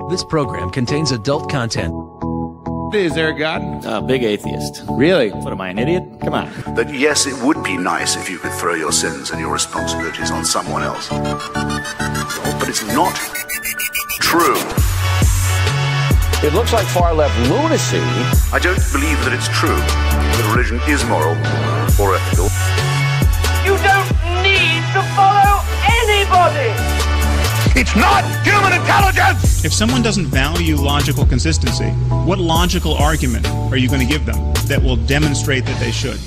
This program contains adult content. Is there a God? Big atheist. Really? What am I, an idiot? Come on. That yes, it would be nice if you could throw your sins and your responsibilities on someone else. But it's not true. It looks like far-left lunacy. I don't believe that it's true that religion is moral or ethical. You don't need to follow anybody! It's not human intelligence! If someone doesn't value logical consistency, what logical argument are you going to give them that will demonstrate that they should?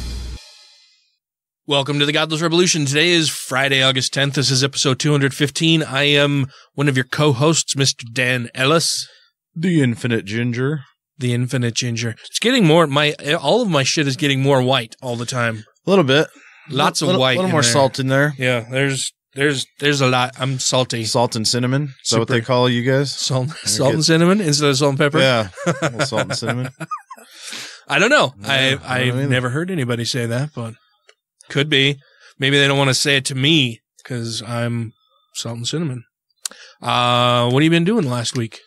Welcome to the Godless Rebelution. Today is Friday, August 10th. This is episode 215. I am one of your co-hosts, Mr. Dan Ellis. The Infinite Ginger. The Infinite Ginger. It's getting more, all of my shit is getting more white all the time. A little bit. Lots of white. A little more salt in there. Yeah, there's a lot. I'm salty. Salt and cinnamon. Is that what they call you guys? Salt and cinnamon instead of salt and pepper? Yeah. A little salt and cinnamon. I don't know. Yeah, I've never heard anybody say that, but could be. Maybe they don't want to say it to me because I'm salt and cinnamon. What have you been doing last week?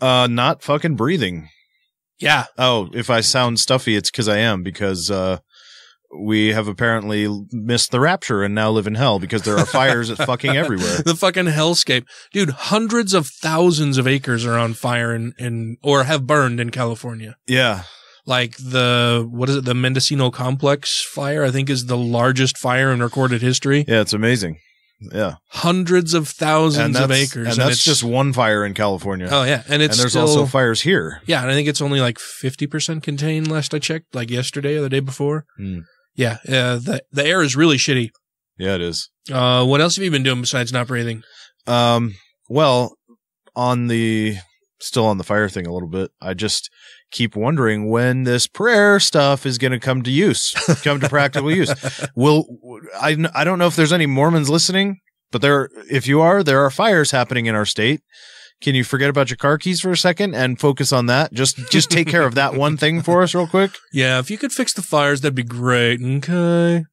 Not fucking breathing. Yeah. Oh, if I sound stuffy, it's because I am, because we have apparently missed the rapture and now live in hell because there are fires at fucking everywhere. The fucking hellscape. Dude, hundreds of thousands of acres are on fire or have burned in California. Yeah. Like the Mendocino Complex fire, I think is the largest fire in recorded history. Yeah, it's amazing. Yeah. Hundreds of thousands of acres. And that's just one fire in California. Oh, yeah. And there's also fires here. Yeah, and I think it's only like 50% contained last I checked, like yesterday or the day before. Mm. Yeah, the air is really shitty. Yeah, it is. What else have you been doing besides not breathing? Well, still on the fire thing a little bit, I just keep wondering when this prayer stuff is going to come to practical use. I don't know if there's any Mormons listening, but if you are, there are fires happening in our state. Can you forget about your car keys for a second and focus on that? Just take care of that one thing for us real quick. Yeah, if you could fix the fires, that'd be great. Okay.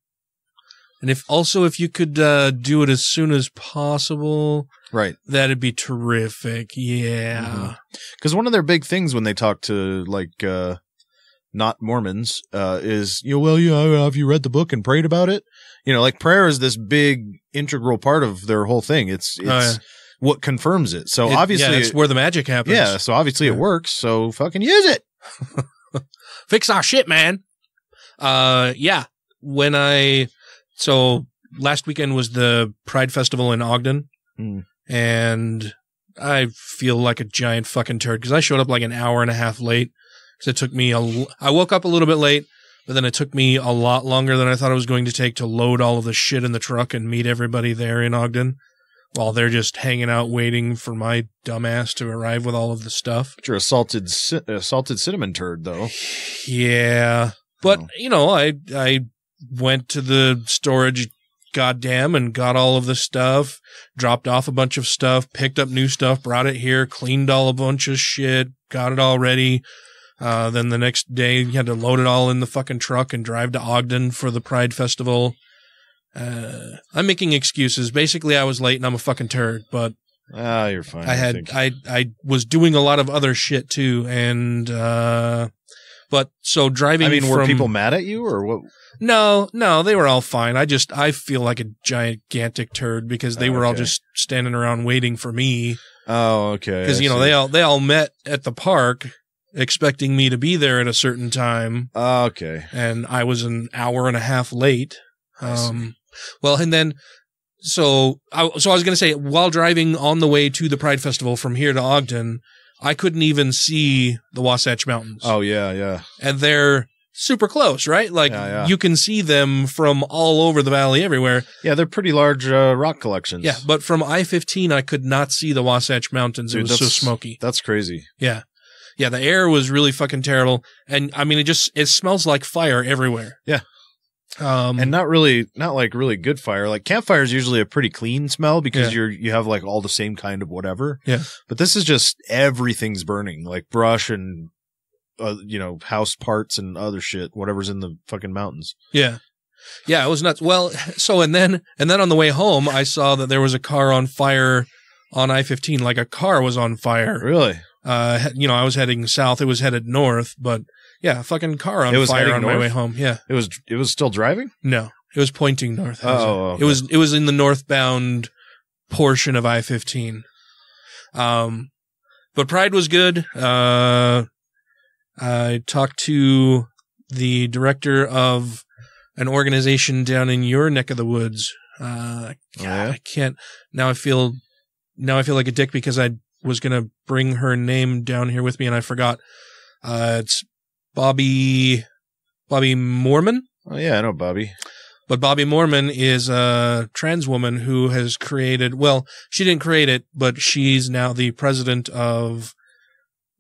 And if you could do it as soon as possible, right? That'd be terrific. Yeah. Because one of their big things when they talk to not Mormons is, have you read the book and prayed about it? Like prayer is this big integral part of their whole thing. It's what confirms it. So obviously, it's where the magic happens. Yeah. So obviously it works. So fucking use it. Fix our shit, man. Yeah. So last weekend was the Pride Festival in Ogden, and I feel like a giant fucking turd because I showed up like an hour and a half late. So it took me I woke up a little bit late, but then it took me a lot longer than I thought it was going to take to load all of the shit in the truck and meet everybody there in Ogden while they're just hanging out waiting for my dumbass to arrive with all of the stuff. But you're a salted cinnamon turd, though. Yeah. But, I went to the storage goddamn and got all of the stuff, dropped off a bunch of stuff, picked up new stuff, brought it here, cleaned a bunch of shit, got it all ready. Then the next day you had to load it all in the fucking truck and drive to Ogden for the Pride Festival. I'm making excuses. Basically, I was late and I'm a fucking turd, but you're fine. I was doing a lot of other shit too, and but so driving. Were people mad at you or what? No, they were all fine. I feel like a gigantic turd because they were all just standing around waiting for me. Oh, okay. Because they all met at the park expecting me to be there at a certain time. Okay. And I was an hour and a half late. Well, and then so I was going to say, while driving on the way to the Pride Festival from here to Ogden, I couldn't even see the Wasatch Mountains. Oh, yeah. And they're super close, right? Like, you can see them from all over the valley everywhere. Yeah, they're pretty large rock collections. Yeah, but from I-15, I could not see the Wasatch Mountains. Dude, it was so smoky. That's crazy. Yeah. Yeah, the air was really fucking terrible. And, it smells like fire everywhere. Yeah. And not really good fire. Like campfire is usually a pretty clean smell because you have like all the same kind of whatever. Yeah. But this is just everything's burning, like brush and house parts and other shit, whatever's in the fucking mountains. Yeah. Yeah, it was nuts. Well, so and then on the way home, I saw that there was a car on fire on I-15, like a car was on fire. Really? I was heading south. It was headed north, but yeah, a fucking car on fire on my way home. Yeah. It was still driving? No, it was pointing north. Okay. It was in the northbound portion of I-15. But Pride was good. I talked to the director of an organization down in your neck of the woods. I can't now. I feel like a dick because I was going to bring her name down here with me and I forgot. It's Bobby Mormon. Oh yeah, I know Bobby. But Bobby Mormon is a trans woman who has created, well, she didn't create it, but she's now the president of,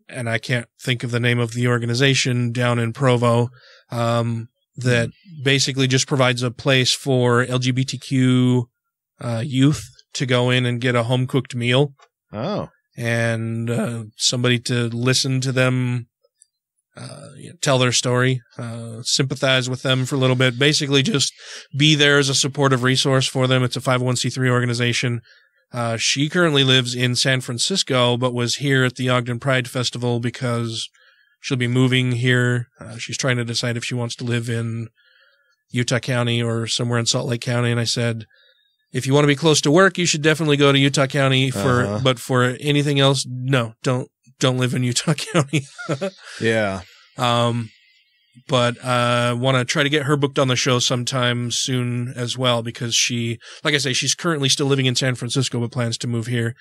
and I can't think of the name of the organization down in Provo, that basically just provides a place for LGBTQ youth to go in and get a home-cooked meal. Oh. And somebody to listen to them tell their story, sympathize with them for a little bit, basically just be there as a supportive resource for them. It's a 501c3 organization. She currently lives in San Francisco, but was here at the Ogden Pride Festival because she'll be moving here. She's trying to decide if she wants to live in Utah County or somewhere in Salt Lake County. And I said, if you want to be close to work, you should definitely go to Utah County but for anything else, no, don't live in Utah County. Yeah. But I want to try to get her booked on the show sometime soon as well, because she, like I say, she's currently still living in San Francisco, but plans to move here.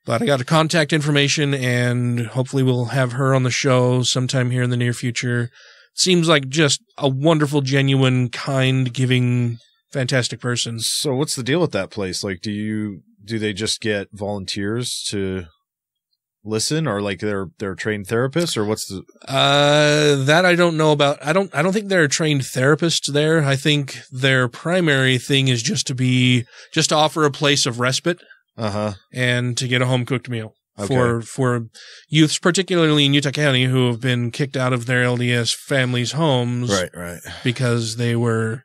But I got her contact information and hopefully we'll have her on the show sometime here in the near future. Seems like just a wonderful, genuine, kind, giving, fantastic person. So what's the deal with that place? Like, do they just get volunteers to listen, or like they're trained therapists, or what's the that I don't know about. I don't think they're trained therapists there. I think their primary thing is just to offer a place of respite and to get a home cooked meal for youths, particularly in Utah County, who have been kicked out of their LDS families' homes, right, because they were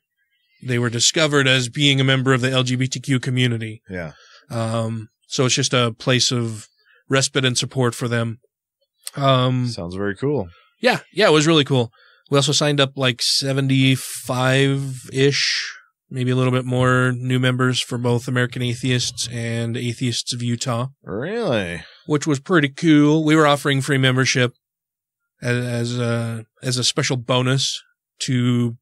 discovered as being a member of the LGBTQ community. Yeah. So it's just a place of respite and support for them. Sounds very cool. Yeah, it was really cool. We also signed up like 75-ish, maybe a little bit more new members for both American Atheists and Atheists of Utah. Really? Which was pretty cool. We were offering free membership as a special bonus to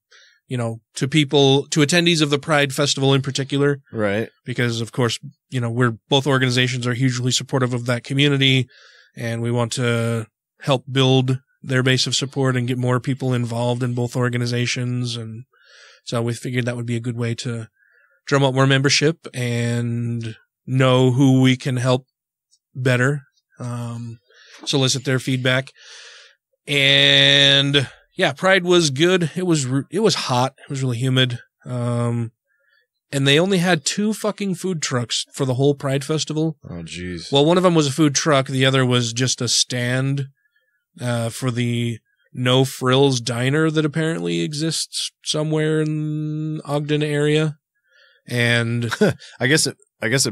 people, to attendees of the Pride Festival in particular. Right. Because, of course, both organizations are hugely supportive of that community, and we want to help build their base of support and get more people involved in both organizations. And so we figured that would be a good way to drum up more membership and know who we can help better, solicit their feedback. And yeah, Pride was good. It was hot. It was really humid. And they only had 2 fucking food trucks for the whole Pride Festival. Oh, jeez. Well, one of them was a food truck. The other was just a stand for the No Frills Diner that apparently exists somewhere in Ogden area. And I guess it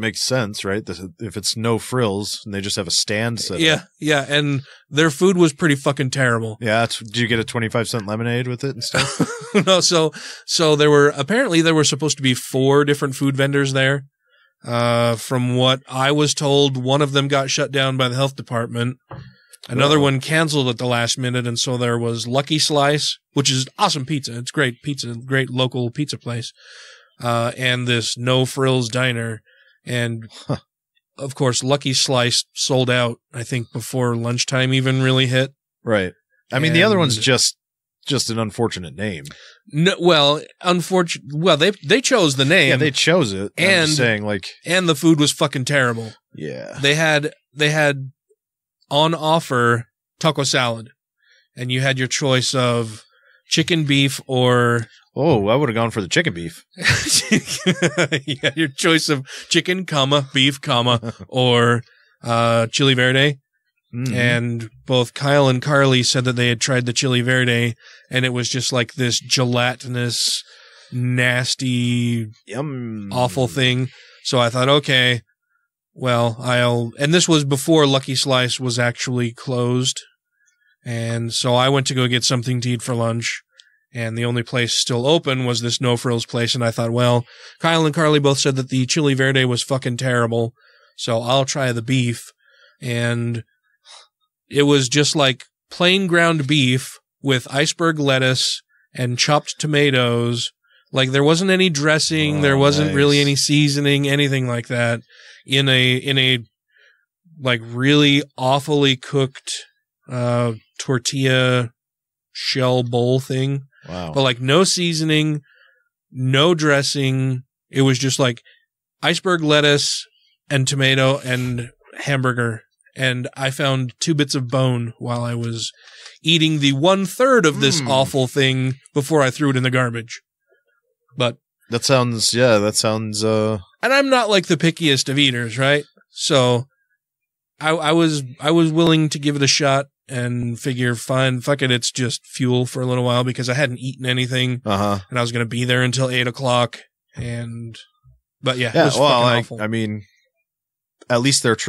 makes sense, right? If it's No Frills and they just have a stand set up. Yeah, and their food was pretty fucking terrible. Yeah, did you get a 25-cent lemonade with it and stuff? No, so there were supposed to be 4 different food vendors there. From what I was told, one of them got shut down by the health department. Another one canceled at the last minute, and so there was Lucky Slice, which is awesome pizza. It's great pizza, great local pizza place. And this No Frills Diner. And of course, Lucky Slice sold out, I think, before lunchtime even really hit. Right. I mean, the other one's just an unfortunate name. No, well, they chose the name. Yeah, they chose it. And I'm just saying, like, and the food was fucking terrible. Yeah. They had on offer taco salad, and you had your choice of chicken, beef, or oh, I would have gone for the chicken beef. You had your choice of chicken, beef, or chili verde. Mm-hmm. And both Kyle and Carly said that they had tried the chili verde, and it was just like this gelatinous, nasty, awful thing. So I thought, okay, well, and this was before Lucky Slice was actually closed. And so I went to go get something to eat for lunch. And the only place still open was this No Frills place. And I thought, well, Kyle and Carly both said that the chili verde was fucking terrible. So I'll try the beef. And it was just like plain ground beef with iceberg lettuce and chopped tomatoes. Like there wasn't any dressing. There wasn't really any seasoning, anything like that in a like really awfully cooked, tortilla shell bowl thing. Wow. But like no seasoning, no dressing. It was just like iceberg lettuce and tomato and hamburger. And I found 2 bits of bone while I was eating the 1/3 of this awful thing before I threw it in the garbage. But that sounds, and I'm not like the pickiest of eaters, right? So I was willing to give it a shot and figure, fine, fuck it, it's just fuel for a little while because I hadn't eaten anything. And I was going to be there until 8 o'clock. But yeah, it was fucking awful. I mean, at least there's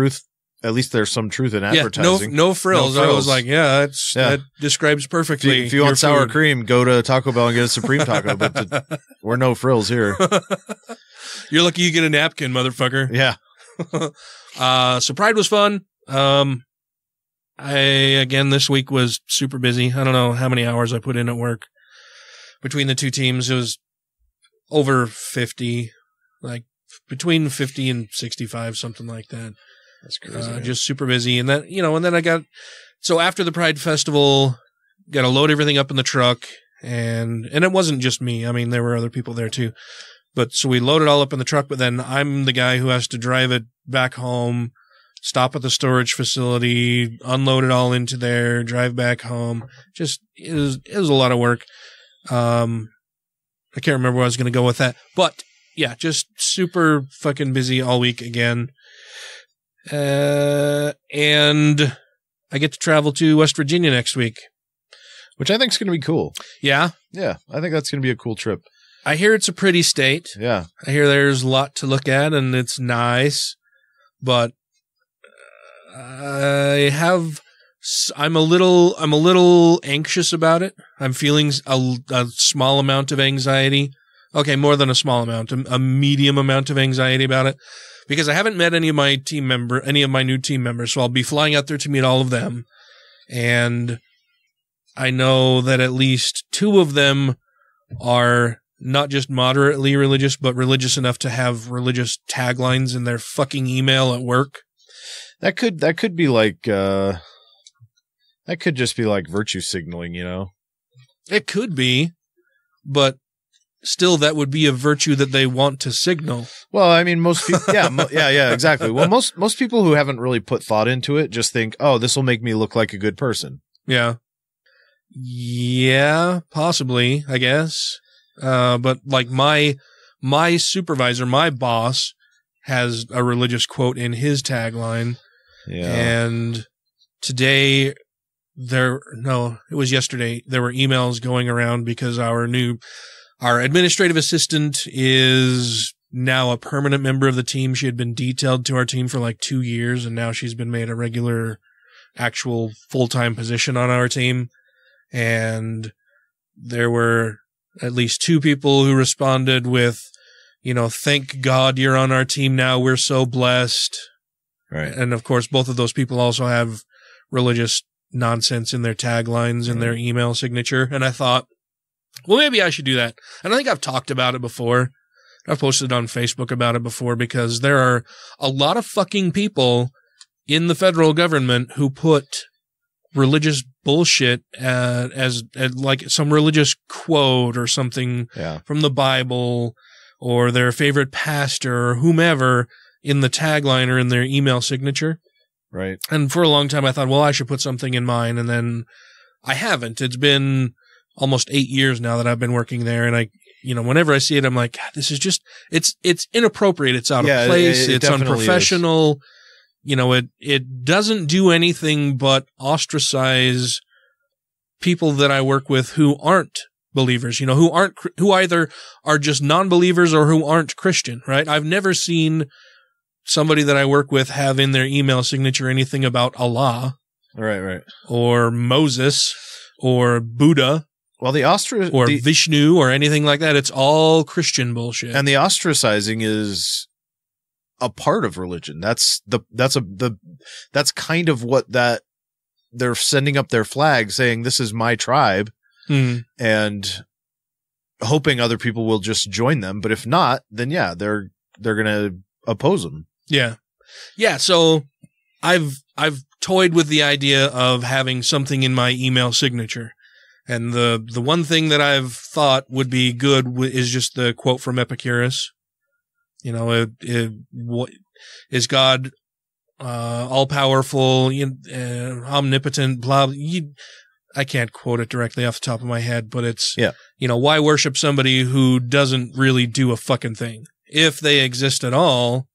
some truth in advertising. Yeah, no frills. I was like, that describes perfectly. If you want sour cream, go to Taco Bell and get a Supreme Taco, but we're no frills here. You're lucky you get a napkin, motherfucker. Yeah. So Pride was fun. Again, this week was super busy. I don't know how many hours I put in at work. Between the two teams, it was over 50, like between 50 and 65, something like that. That's crazy. Just super busy. And then, and then so after the Pride Festival, got to load everything up in the truck. And it wasn't just me. I mean, there were other people there too. But so we loaded all up in the truck, but then I'm the guy who has to drive it back home, stop at the storage facility, unload it all into there, drive back home. Just, it was a lot of work. I can't remember where I was going to go with that, but yeah, just super fucking busy all week again. And I get to travel to West Virginia next week, which I think is going to be cool. Yeah. Yeah. I think that's going to be a cool trip. I hear it's a pretty state. Yeah. I hear there's a lot to look at and it's nice, but I'm a little anxious about it. I'm feeling a small amount of anxiety. Okay, more than a small amount, a medium amount of anxiety about it, because I haven't met any of my new team members. So I'll be flying out there to meet all of them. And I know that at least 2 of them are not just moderately religious, but religious enough to have religious taglines in their fucking email at work. That could be like, that could just be like virtue signaling, It could be, but still that would be a virtue that they want to signal. Well, I mean, most people, yeah, exactly. Well, most people who haven't really put thought into it just think, oh, this will make me look like a good person. Yeah. Yeah, possibly, I guess. But like my supervisor, my boss has a religious quote in his tagline. Yeah. And today it was yesterday. There were emails going around because our administrative assistant is now a permanent member of the team. She had been detailed to our team for like 2 years, and now she's been made a regular, actual full-time position on our team. And there were at least 2 people who responded with, thank God you're on our team now. We're so blessed. Right. And of course, both of those people also have religious nonsense in their taglines and their email signature. And I thought, well, maybe I should do that. And I think I've talked about it before. I've posted on Facebook about it before, because there are a lot of fucking people in the federal government who put religious bullshit as like some religious quote or something from the Bible or their favorite pastor or whomever in the tagline or in their email signature. Right. And for a long time I thought, well, I should put something in mine. And then I haven't. It's been almost 8 years now that I've been working there. And whenever I see it, I'm like, God, this is just, it's inappropriate. It's out of place. It's unprofessional. It doesn't do anything but ostracize people that I work with who aren't believers, who either are just non-believers or who aren't Christian, right? I've never seen somebody that I work with have in their email signature anything about Allah. Right. Or Moses or Buddha. Well, Vishnu or anything like that. It's all Christian bullshit. And the ostracizing is a part of religion. That's kind of what they're sending up their flag saying, this is my tribe, and hoping other people will just join them. But if not, then yeah, they're going to oppose them. Yeah. Yeah. So I've toyed with the idea of having something in my email signature. And the one thing that I've thought would be good is just the quote from Epicurus. You know, what is God all powerful, omnipotent, blah. I can't quote it directly off the top of my head, but it's, you know, why worship somebody who doesn't really do a fucking thing? If they exist at all,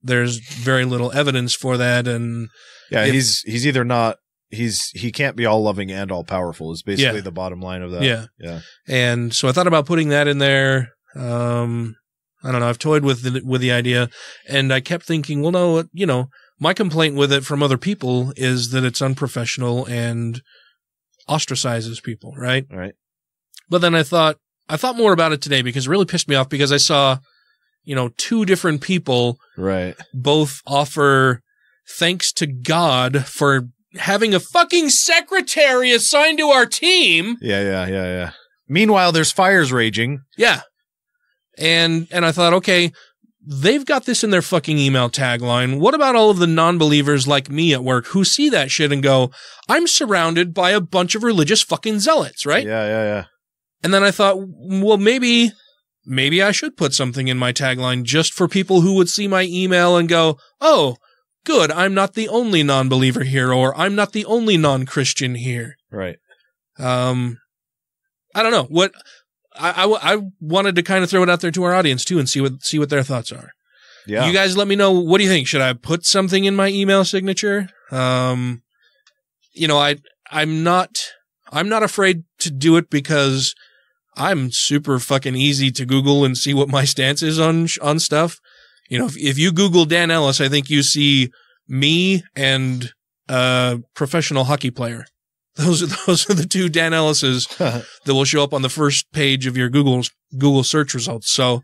there's very little evidence for that. And yeah, he's either not. He can't be all loving and all powerful is basically the bottom line of that. Yeah. And so I thought about putting that in there. I don't know. I've toyed with the idea, and I kept thinking, well, no, you know, my complaint with it from other people is that it's unprofessional and ostracizes people. Right. Right. But then I thought more about it today because it really pissed me off because I saw, you know, two different people both offer thanks to God for having a fucking secretary assigned to our team. Yeah. Meanwhile, there's fires raging. Yeah. And I thought, okay, they've got this in their fucking email tagline. What about all of the non-believers like me at work who see that shit and go, I'm surrounded by a bunch of religious fucking zealots, right? Yeah. And then I thought, well, maybe I should put something in my tagline just for people who would see my email and go, oh, good, I'm not the only non-believer here, or I'm not the only non-Christian here. Right. I don't know what I wanted to kind of throw it out there to our audience too and see what their thoughts are. Yeah. You guys let me know. What do you think? Should I put something in my email signature? You know, I'm not afraid to do it because I'm super fucking easy to Google and see what my stance is on stuff. You know, if you Google Dan Ellis, I think you see me and a professional hockey player. Those are the two Dan Ellises that will show up on the first page of your Google search results. So,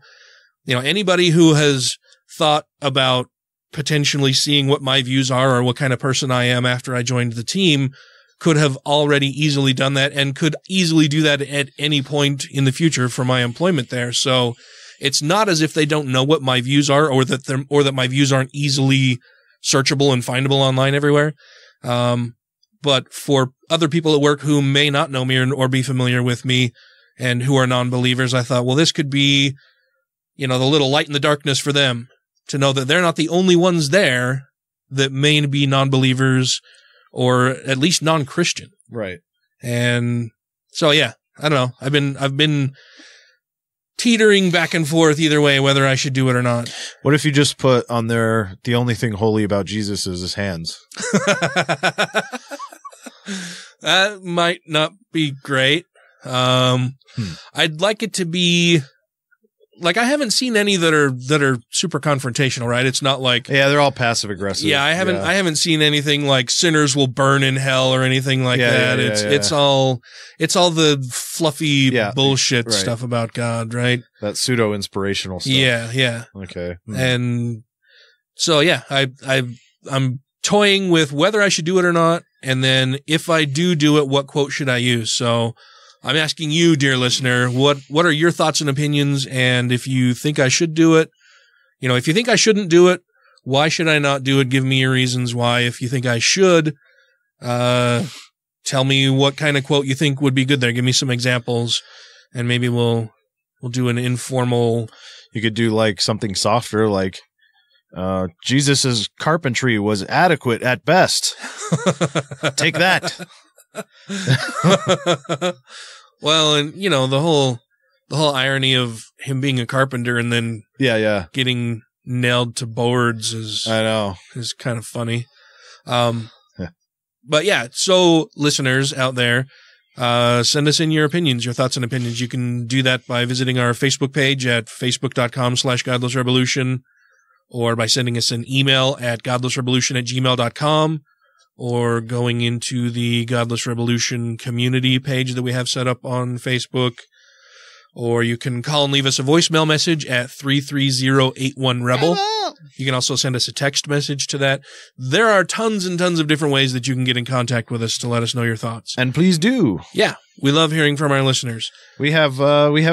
you know, anybody who has thought about potentially seeing what my views are or what kind of person I am after I joined the team could have already easily done that and could easily do that at any point in the future for my employment there. So it's not as if they don't know what my views are or that my views aren't easily searchable and findable online everywhere. But for other people at work who may not know me or be familiar with me and who are non-believers, I thought, well, this could be, you know, the little light in the darkness for them to know that they're not the only ones there that may be non-believers or at least non-Christian. Right. And so, yeah, I don't know. I've been teetering back and forth either way, whether I should do it or not. What if you just put on there, the only thing holy about Jesus is his hands? That might not be great. I'd like it to be like, I haven't seen any that are super confrontational, right? It's not like, they're all passive aggressive. Yeah, I haven't seen anything like sinners will burn in hell or anything like that. It's all the fluffy bullshit stuff about God, right? That pseudo inspirational stuff. Yeah. Okay. And so I'm toying with whether I should do it or not, and then if I do it, what quote should I use? So I'm asking you, dear listener, what are your thoughts and opinions? And if you think I should do it, you know, if you think I shouldn't do it, why should I not do it? Give me your reasons why. If you think I should, tell me what kind of quote you think would be good there. Give me some examples, and maybe we'll do an informal. You could do like something softer, like Jesus's carpentry was adequate at best. Take that. Well, and you know, the whole irony of him being a carpenter and then getting nailed to boards is kind of funny. But yeah, so listeners out there, send us in your opinions, your thoughts and opinions. You can do that by visiting our Facebook page at facebook.com/GodlessRebelution, or by sending us an email at godlessrebelution@gmail.com, or going into the Godless Rebelution community page that we have set up on Facebook. Or you can call and leave us a voicemail message at 330-81-REBEL. You can also send us a text message to that. There are tons and tons of different ways that you can get in contact with us to let us know your thoughts. And please do. Yeah, we love hearing from our listeners. We have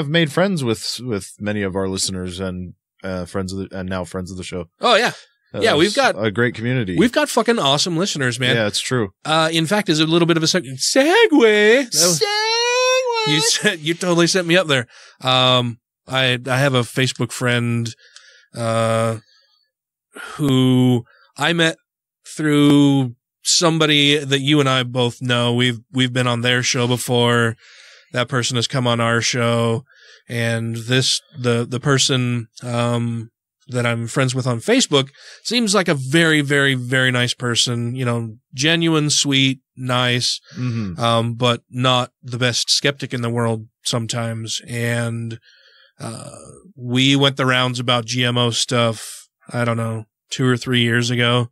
made friends with many of our listeners and friends of the show. Oh yeah. Yeah, we've got a great community. We've got fucking awesome listeners, man. Yeah, it's true. In fact, is a little bit of a segue. You totally sent me up there. I have a Facebook friend who I met through somebody that you and I both know. We've been on their show before. That person has come on our show, and the person that I'm friends with on Facebook seems like a very, very, very nice person. You know, genuine, sweet, nice, but not the best skeptic in the world sometimes. And we went the rounds about GMO stuff, I don't know, 2 or 3 years ago.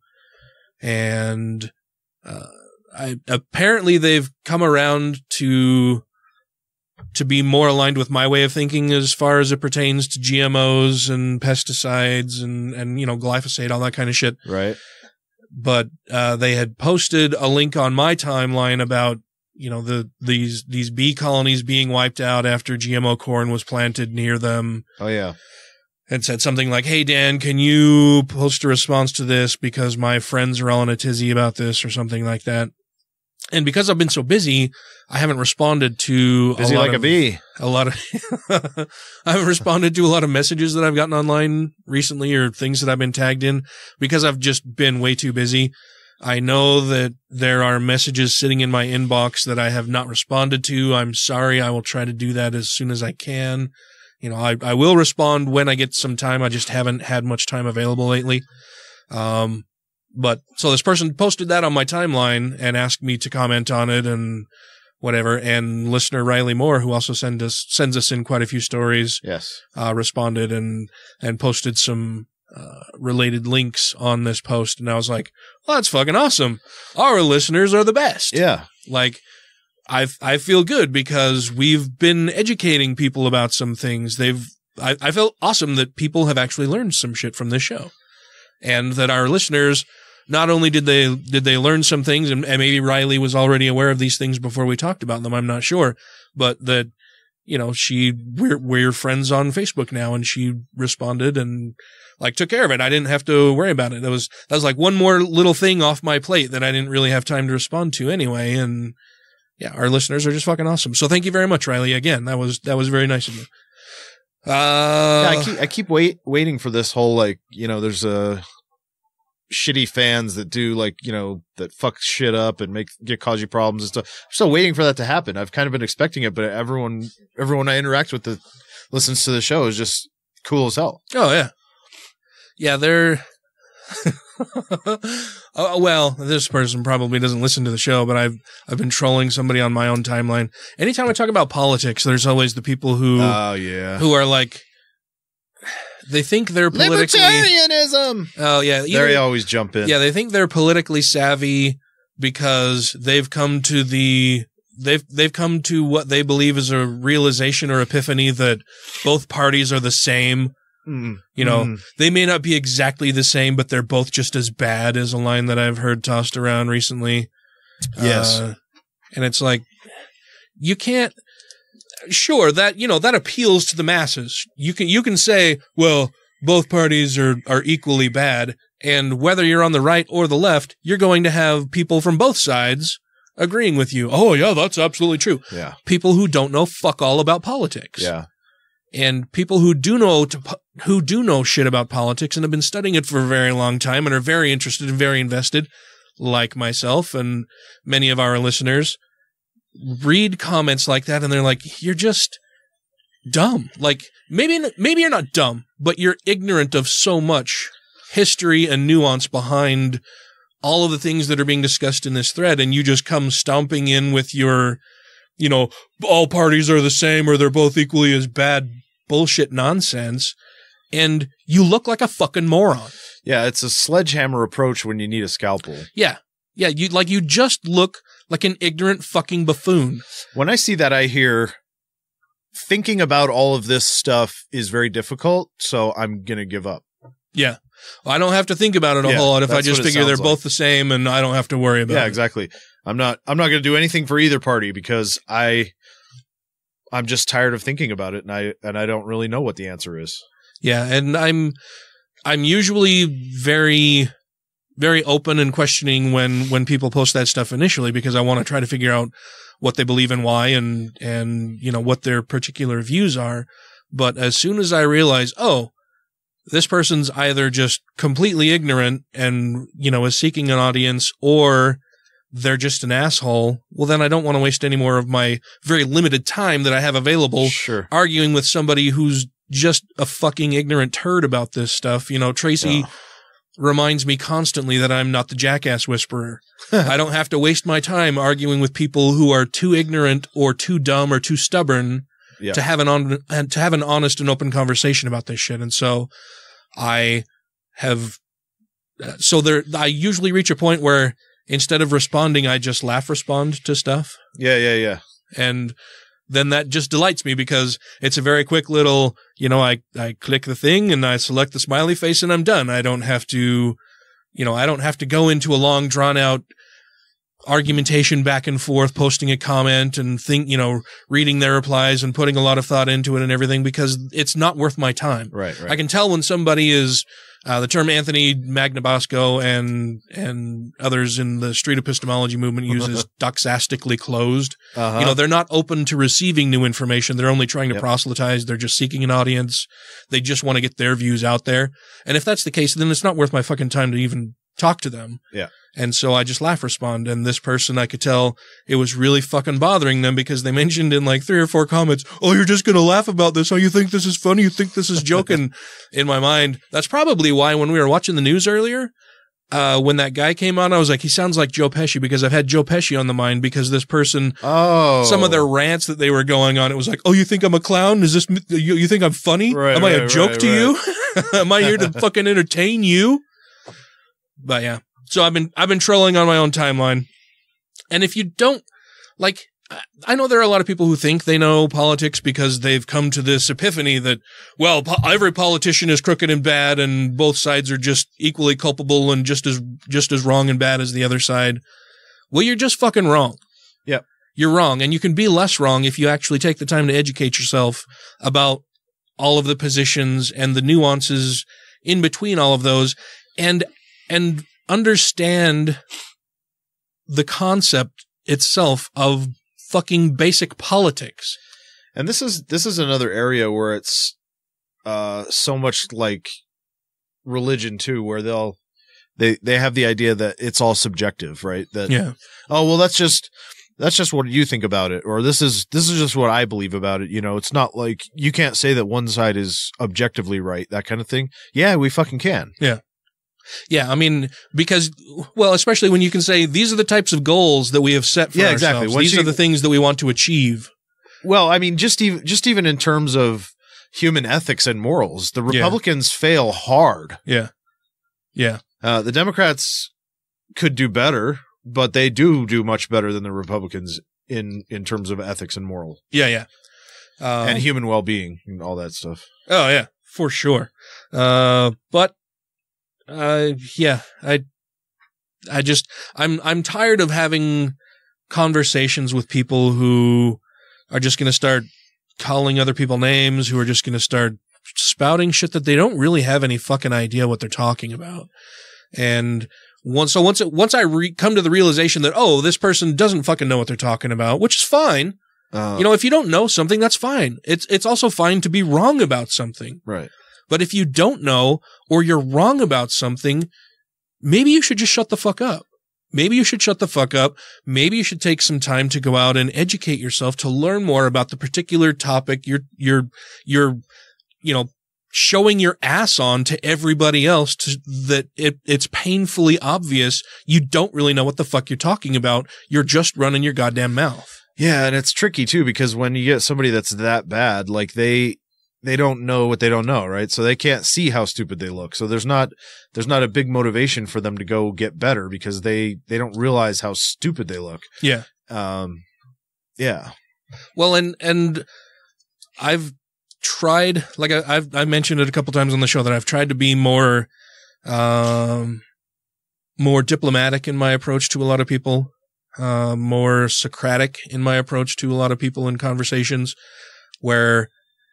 And apparently they've come around to be more aligned with my way of thinking as far as it pertains to GMOs and pesticides and you know, glyphosate, all that kind of shit. Right. But they had posted a link on my timeline about, you know, these bee colonies being wiped out after GMO corn was planted near them. Oh yeah. And said something like, "Hey Dan, can you post a response to this because my friends are all in a tizzy about this," or something like that. And because I've been so busy, I haven't responded to a bee. I haven't responded to a lot of messages that I've gotten online recently or things that I've been tagged in because I've just been way too busy. I know that there are messages sitting in my inbox that I have not responded to. I'm sorry. I will try to do that as soon as I can. You know, I will respond when I get some time. I just haven't had much time available lately. But so this person posted that on my timeline and asked me to comment on it and whatever. And listener Riley Moore, who also sends us in quite a few stories, yes, responded and posted some related links on this post. And I was like, well, that's fucking awesome. Our listeners are the best. Yeah. Like, I feel good because we've been educating people about some things. I felt awesome that people have actually learned some shit from this show. And that our listeners, not only did they learn some things, and maybe Riley was already aware of these things before we talked about them, I'm not sure, but that, you know, we're friends on Facebook now, and she responded and like took care of it. I didn't have to worry about it. That was like one more little thing off my plate that I didn't really have time to respond to anyway. And yeah, our listeners are just fucking awesome. So thank you very much, Riley. Again, that was very nice of you. Yeah, I keep waiting for this whole, like, you know, there's shitty fans that do, like, you know, that fuck shit up and cause you problems and stuff. I'm still waiting for that to happen. I've kind of been expecting it, but everyone I interact with that listens to the show is just cool as hell. Oh yeah. Yeah, they're oh, well, this person probably doesn't listen to the show, but I've been trolling somebody on my own timeline. Anytime I talk about politics, there's always the people who who are like, they think they're politically libertarianism. Oh yeah, they always jump in. Yeah, they think they're politically savvy because they've come to what they believe is a realization or epiphany that both parties are the same. You know, they may not be exactly the same, but they're both just as bad, is a line that I've heard tossed around recently. Yes. And it's like, you can't, sure, that, you know, that appeals to the masses. You can say, well, both parties are equally bad. And whether you're on the right or the left, you're going to have people from both sides agreeing with you. Oh yeah, that's absolutely true. Yeah. People who don't know fuck all about politics. Yeah. And people who do know shit about politics and have been studying it for a very long time and are very interested and very invested, like myself and many of our listeners, read comments like that and they're like, you're just dumb. Like, maybe you're not dumb, but you're ignorant of so much history and nuance behind all of the things that are being discussed in this thread, and you just come stomping in with your, you know, all parties are the same or they're both equally as bad bullshit nonsense. and you look like a fucking moron. Yeah, it's a sledgehammer approach when you need a scalpel. Yeah. Yeah, you just look like an ignorant fucking buffoon. When I see that, I hear thinking about all of this stuff is very difficult, so I'm going to give up. Yeah. Well, I don't have to think about it a whole lot if I just figure they're both the same and I don't have to worry about it. Yeah, exactly. I'm not going to do anything for either party because I'm just tired of thinking about it, and I don't really know what the answer is. Yeah, and I'm usually very, very open and questioning when people post that stuff initially, because I want to try to figure out what they believe and why, and you know what their particular views are. But as soon as I realize, oh, this person's either just completely ignorant and, you know, is seeking an audience, or they're just an asshole, well, then I don't want to waste any more of my very limited time that I have available arguing with somebody who's just a fucking ignorant turd about this stuff. You know, Tracy reminds me constantly that I'm not the jackass whisperer. I don't have to waste my time arguing with people who are too ignorant or too dumb or too stubborn to have an honest and open conversation about this shit. And so I usually reach a point where instead of responding, I just respond to stuff. Yeah. And then that just delights me because it's a very quick little, you know, I click the thing and I select the smiley face and I'm done. I don't have to go into a long drawn out argumentation back and forth, posting a comment and reading their replies and putting a lot of thought into it and everything, because it's not worth my time. Right. I can tell when somebody is, the term Anthony Magnabosco and others in the street epistemology movement uses doxastically closed. You know, they're not open to receiving new information. They're only trying to proselytize. They're just seeking an audience. They just want to get their views out there. And if that's the case, then it's not worth my fucking time to even talk to them. Yeah. And so I just respond. And this person, I could tell it was really fucking bothering them because they mentioned in like 3 or 4 comments, oh, you're just going to laugh about this. Oh, you think this is funny? You think this is joking? In my mind, that's probably why when we were watching the news earlier, when that guy came on, I was like, he sounds like Joe Pesci, because I've had Joe Pesci on the mind because this person, some of their rants that they were going on, it was like, oh, you think I'm a clown? Is this, you think I'm funny? Am I a joke to you? Am I here to fucking entertain you? But yeah. So I've been trolling on my own timeline. And if you don't, like, I know there are a lot of people who think they know politics because they've come to this epiphany that, well, every politician is crooked and bad and both sides are just equally culpable and just as wrong and bad as the other side. Well, you're just fucking wrong. Yep. You're wrong. And you can be less wrong if you actually take the time to educate yourself about all of the positions and the nuances in between all of those, and understand the concept itself of fucking basic politics. And this is another area where it's so much like religion too, where they have the idea that it's all subjective, right? That oh, well, that's just what you think about it, or this is just what I believe about it. You know, it's not like you can't say that one side is objectively right, that kind of thing. Yeah, we fucking can. Yeah. Yeah, I mean, because, well, especially when you can say these are the types of goals that we have set for ourselves. Exactly. These are the things that we want to achieve. Well, I mean, just even in terms of human ethics and morals, the Republicans fail hard. Yeah. Yeah. The Democrats could do better, but they do much better than the Republicans in terms of ethics and moral. Yeah. And human well-being and all that stuff. Oh, yeah, for sure. But I'm tired of having conversations with people who are just going to start calling other people names, who are just going to start spouting shit that they don't really have any fucking idea what they're talking about. And once I come to the realization that, oh, this person doesn't fucking know what they're talking about, which is fine. You know, if you don't know something, that's fine. It's also fine to be wrong about something. Right. But if you don't know, or you're wrong about something, maybe you should just shut the fuck up. Maybe you should shut the fuck up. Maybe you should take some time to go out and educate yourself to learn more about the particular topic you're showing your ass on to everybody else, that it's painfully obvious you don't really know what the fuck you're talking about. You're just running your goddamn mouth. Yeah, and it's tricky too, because when you get somebody that's that bad, like they they don't know what they don't know, right? So they can't see how stupid they look. So there's not a big motivation for them to go get better because they don't realize how stupid they look. Yeah. Yeah. Well, and I've tried, like I've mentioned it a couple times on the show, that I've tried to be more diplomatic in my approach to a lot of people, more Socratic in my approach to a lot of people in conversations, where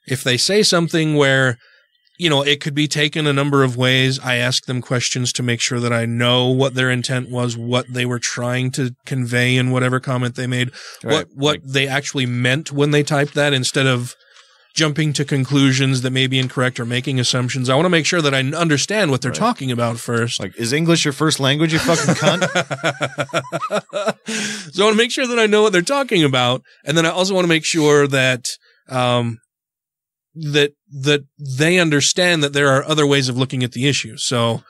if they say something where, you know, it could be taken a number of ways, I ask them questions to make sure that I know what their intent was, what they were trying to convey in whatever comment they made, Right. what they actually meant when they typed that, instead of jumping to conclusions that may be incorrect or making assumptions. I want to make sure that I understand what they're talking about first. Like, is English your first language, you fucking cunt? So I want to make sure that I know what they're talking about. And then I also want to make sure that, that they understand that there are other ways of looking at the issue. So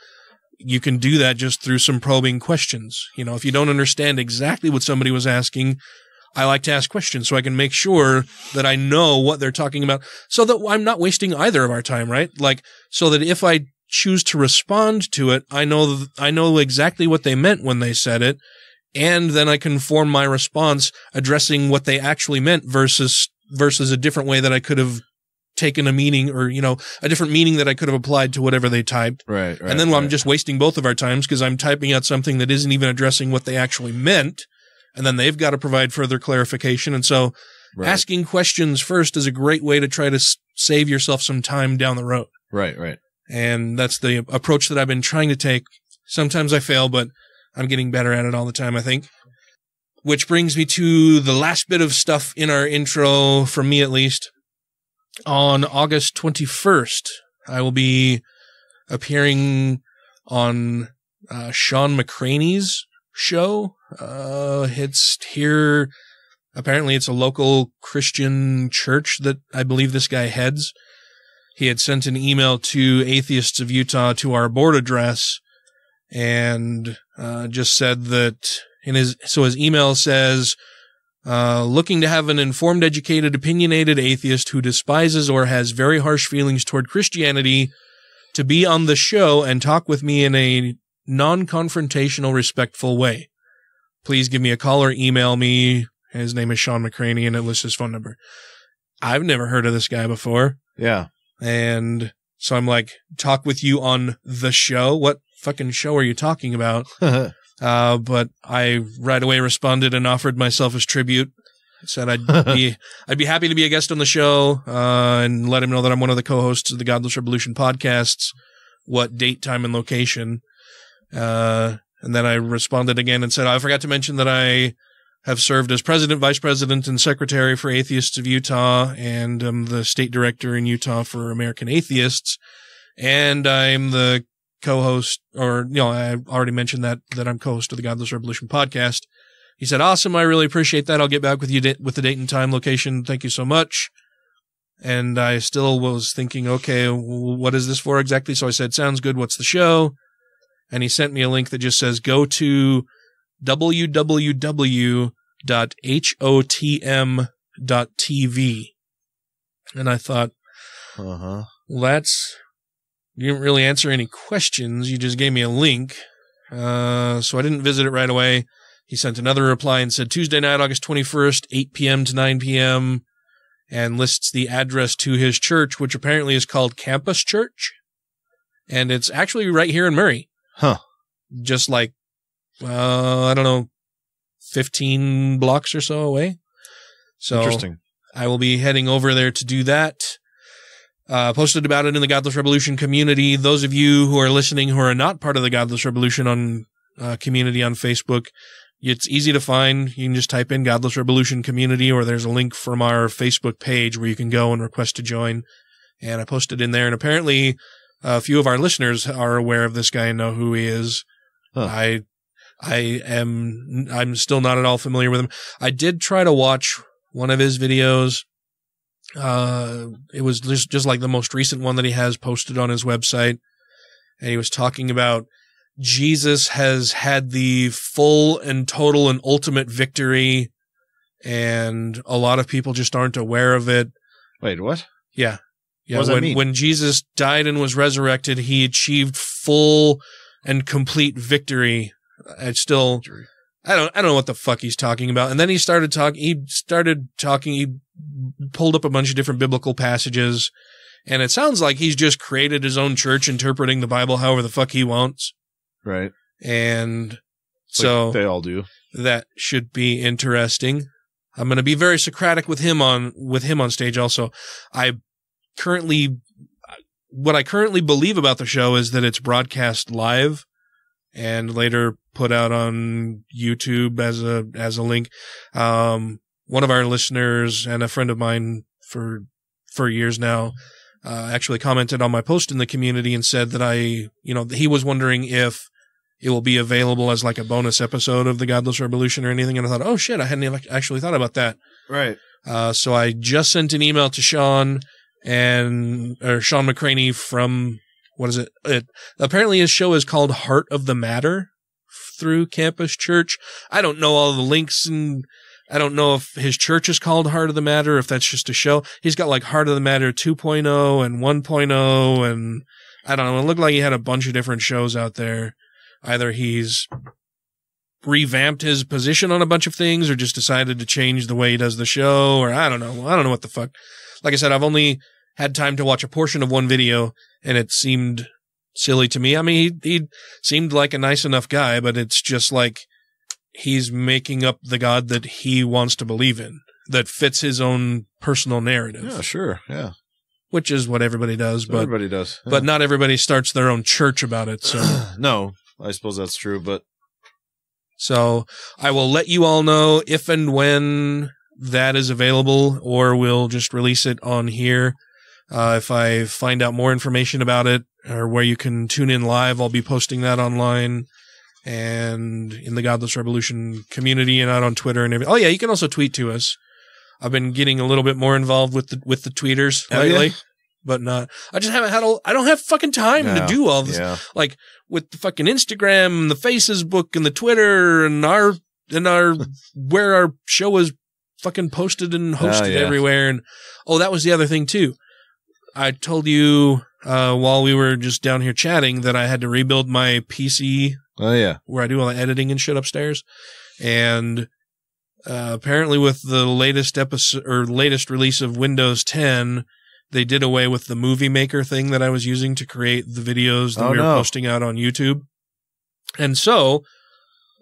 you can do that just through some probing questions. You know, if you don't understand exactly what somebody was asking, I like to ask questions so I can make sure that I know what they're talking about, so that I'm not wasting either of our time, right? Like, so that if I choose to respond to it, I know exactly what they meant when they said it, and then I can form my response addressing what they actually meant versus a different way that I could have taken a meaning, or, you know, a different meaning that I could have applied to whatever they typed. Right. And then I'm just wasting both of our times because I'm typing out something that isn't even addressing what they actually meant. And then they've got to provide further clarification. And so asking questions first is a great way to try to save yourself some time down the road. Right. And that's the approach that I've been trying to take. Sometimes I fail, but I'm getting better at it all the time, I think. Which brings me to the last bit of stuff in our intro, for me at least. On August 21st, I will be appearing on Sean McCraney's show. It's here. Apparently it's a local Christian church that I believe this guy heads. He had sent an email to Atheists of Utah to our board address, and just said that his email says, looking to have an informed, educated, opinionated atheist who despises or has very harsh feelings toward Christianity to be on the show and talk with me in a non-confrontational, respectful way. Please give me a call or email me. His name is Sean McCraney, and it lists his phone number. I've never heard of this guy before. Yeah. And so I'm like, talk with you on the show? What fucking show are you talking about? But I right away responded and offered myself as tribute. Said I'd be happy to be a guest on the show, and let him know that I'm one of the co-hosts of the Godless Rebelution podcasts, what date, time, and location. And then I responded again and said, I forgot to mention that I have served as president, vice president, and secretary for Atheists of Utah, and I'm the state director in Utah for American Atheists. And I'm the co-host, or, you know, I already mentioned that I'm co-host of the Godless Rebelution podcast. He said, awesome. I really appreciate that. I'll get back with you with the date and time, location. Thank you so much. And I still was thinking, okay, what is this for exactly? So I said, sounds good. What's the show? And he sent me a link that just says, go to www.hotm.tv. And I thought, well, you didn't really answer any questions. You just gave me a link. So I didn't visit it right away. He sent another reply and said, Tuesday night, August 21st, 8 p.m. to 9 p.m., and lists the address to his church, which apparently is called Campus Church. And it's actually right here in Murray. Huh. Just like, I don't know, 15 blocks or so away. So interesting. I will be heading over there to do that. Posted about it in the Godless Rebelution community. Those of you who are listening who are not part of the Godless Rebelution on community on Facebook, it's easy to find. You can just type in Godless Rebelution community, or there's a link from our Facebook page where you can go and request to join. And I posted in there, and apparently a few of our listeners are aware of this guy and know who he is. Huh. I'm still not at all familiar with him. I did try to watch one of his videos. It was just like the most recent one that he has posted on his website. And he was talking about Jesus has had the full and total and ultimate victory, and a lot of people just aren't aware of it. Wait, what? Yeah. Yeah, what does that mean? When Jesus died and was resurrected, he achieved full and complete victory. I don't know what the fuck he's talking about. And then he started talking, he pulled up a bunch of different biblical passages, and it sounds like he's just created his own church interpreting the Bible however the fuck he wants. Right. And so like they all do. That should be interesting. I'm going to be very Socratic with him on stage also. What I currently believe about the show is that it's broadcast live and later put out on YouTube as a link. One of our listeners and a friend of mine for years now, actually commented on my post in the community and said that he was wondering if it will be available as like a bonus episode of the Godless Rebelution or anything. And I thought, oh shit, I hadn't actually thought about that. Right. So I just sent an email to Sean McCraney from, what is it? Apparently his show is called Heart of the Matter through Campus Church. I don't know all the links, and I don't know if his church is called Heart of the Matter, if that's just a show. He's got like Heart of the Matter 2.0 and 1.0, and I don't know. It looked like he had a bunch of different shows out there. Either he's revamped his position on a bunch of things or just decided to change the way he does the show, or I don't know. I don't know what the fuck. Like I said, I've only had time to watch a portion of one video, and it seemed silly to me. I mean, he seemed like a nice enough guy, but it's just like he's making up the God that he wants to believe in, that fits his own personal narrative. Yeah, sure. Yeah. Which is what everybody does. But everybody does. Yeah. But not everybody starts their own church about it. So no, I suppose that's true, but. So I will let you all know if and when that is available, or we'll just release it on here. If I find out more information about it or where you can tune in live, I'll be posting that online and in the Godless Rebelution community and out on Twitter and everything. Oh yeah, you can also tweet to us. I've been getting a little bit more involved with the tweeters lately, but not. I just haven't had. I don't have fucking time to do all this. Yeah. Like with the fucking Instagram, and the Facebook, and the Twitter, and our where our show is fucking posted and hosted everywhere. And that was the other thing too. I told you while we were just down here chatting that I had to rebuild my PC. Oh yeah, where I do all the editing and shit upstairs, and apparently with the latest episode or latest release of Windows 10, they did away with the Movie Maker thing that I was using to create the videos that we were posting out on YouTube. And so,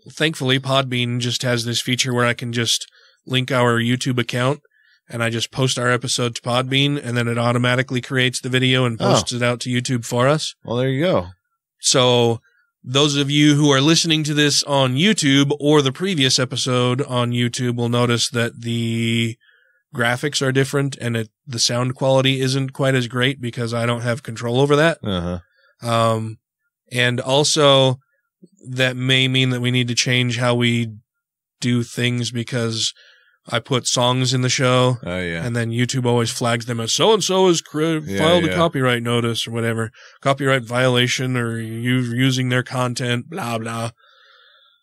thankfully, Podbean just has this feature where I can just link our YouTube account, and I just post our episode to Podbean, and then it automatically creates the video and posts it out to YouTube for us. Well, there you go. So, those of you who are listening to this on YouTube or the previous episode on YouTube will notice that the graphics are different and the sound quality isn't quite as great because I don't have control over that. Uh-huh. And also that may mean that we need to change how we do things because I put songs in the show. Oh, yeah. And then YouTube always flags them as so-and-so has filed a copyright notice or whatever. Copyright violation or you using their content, blah, blah.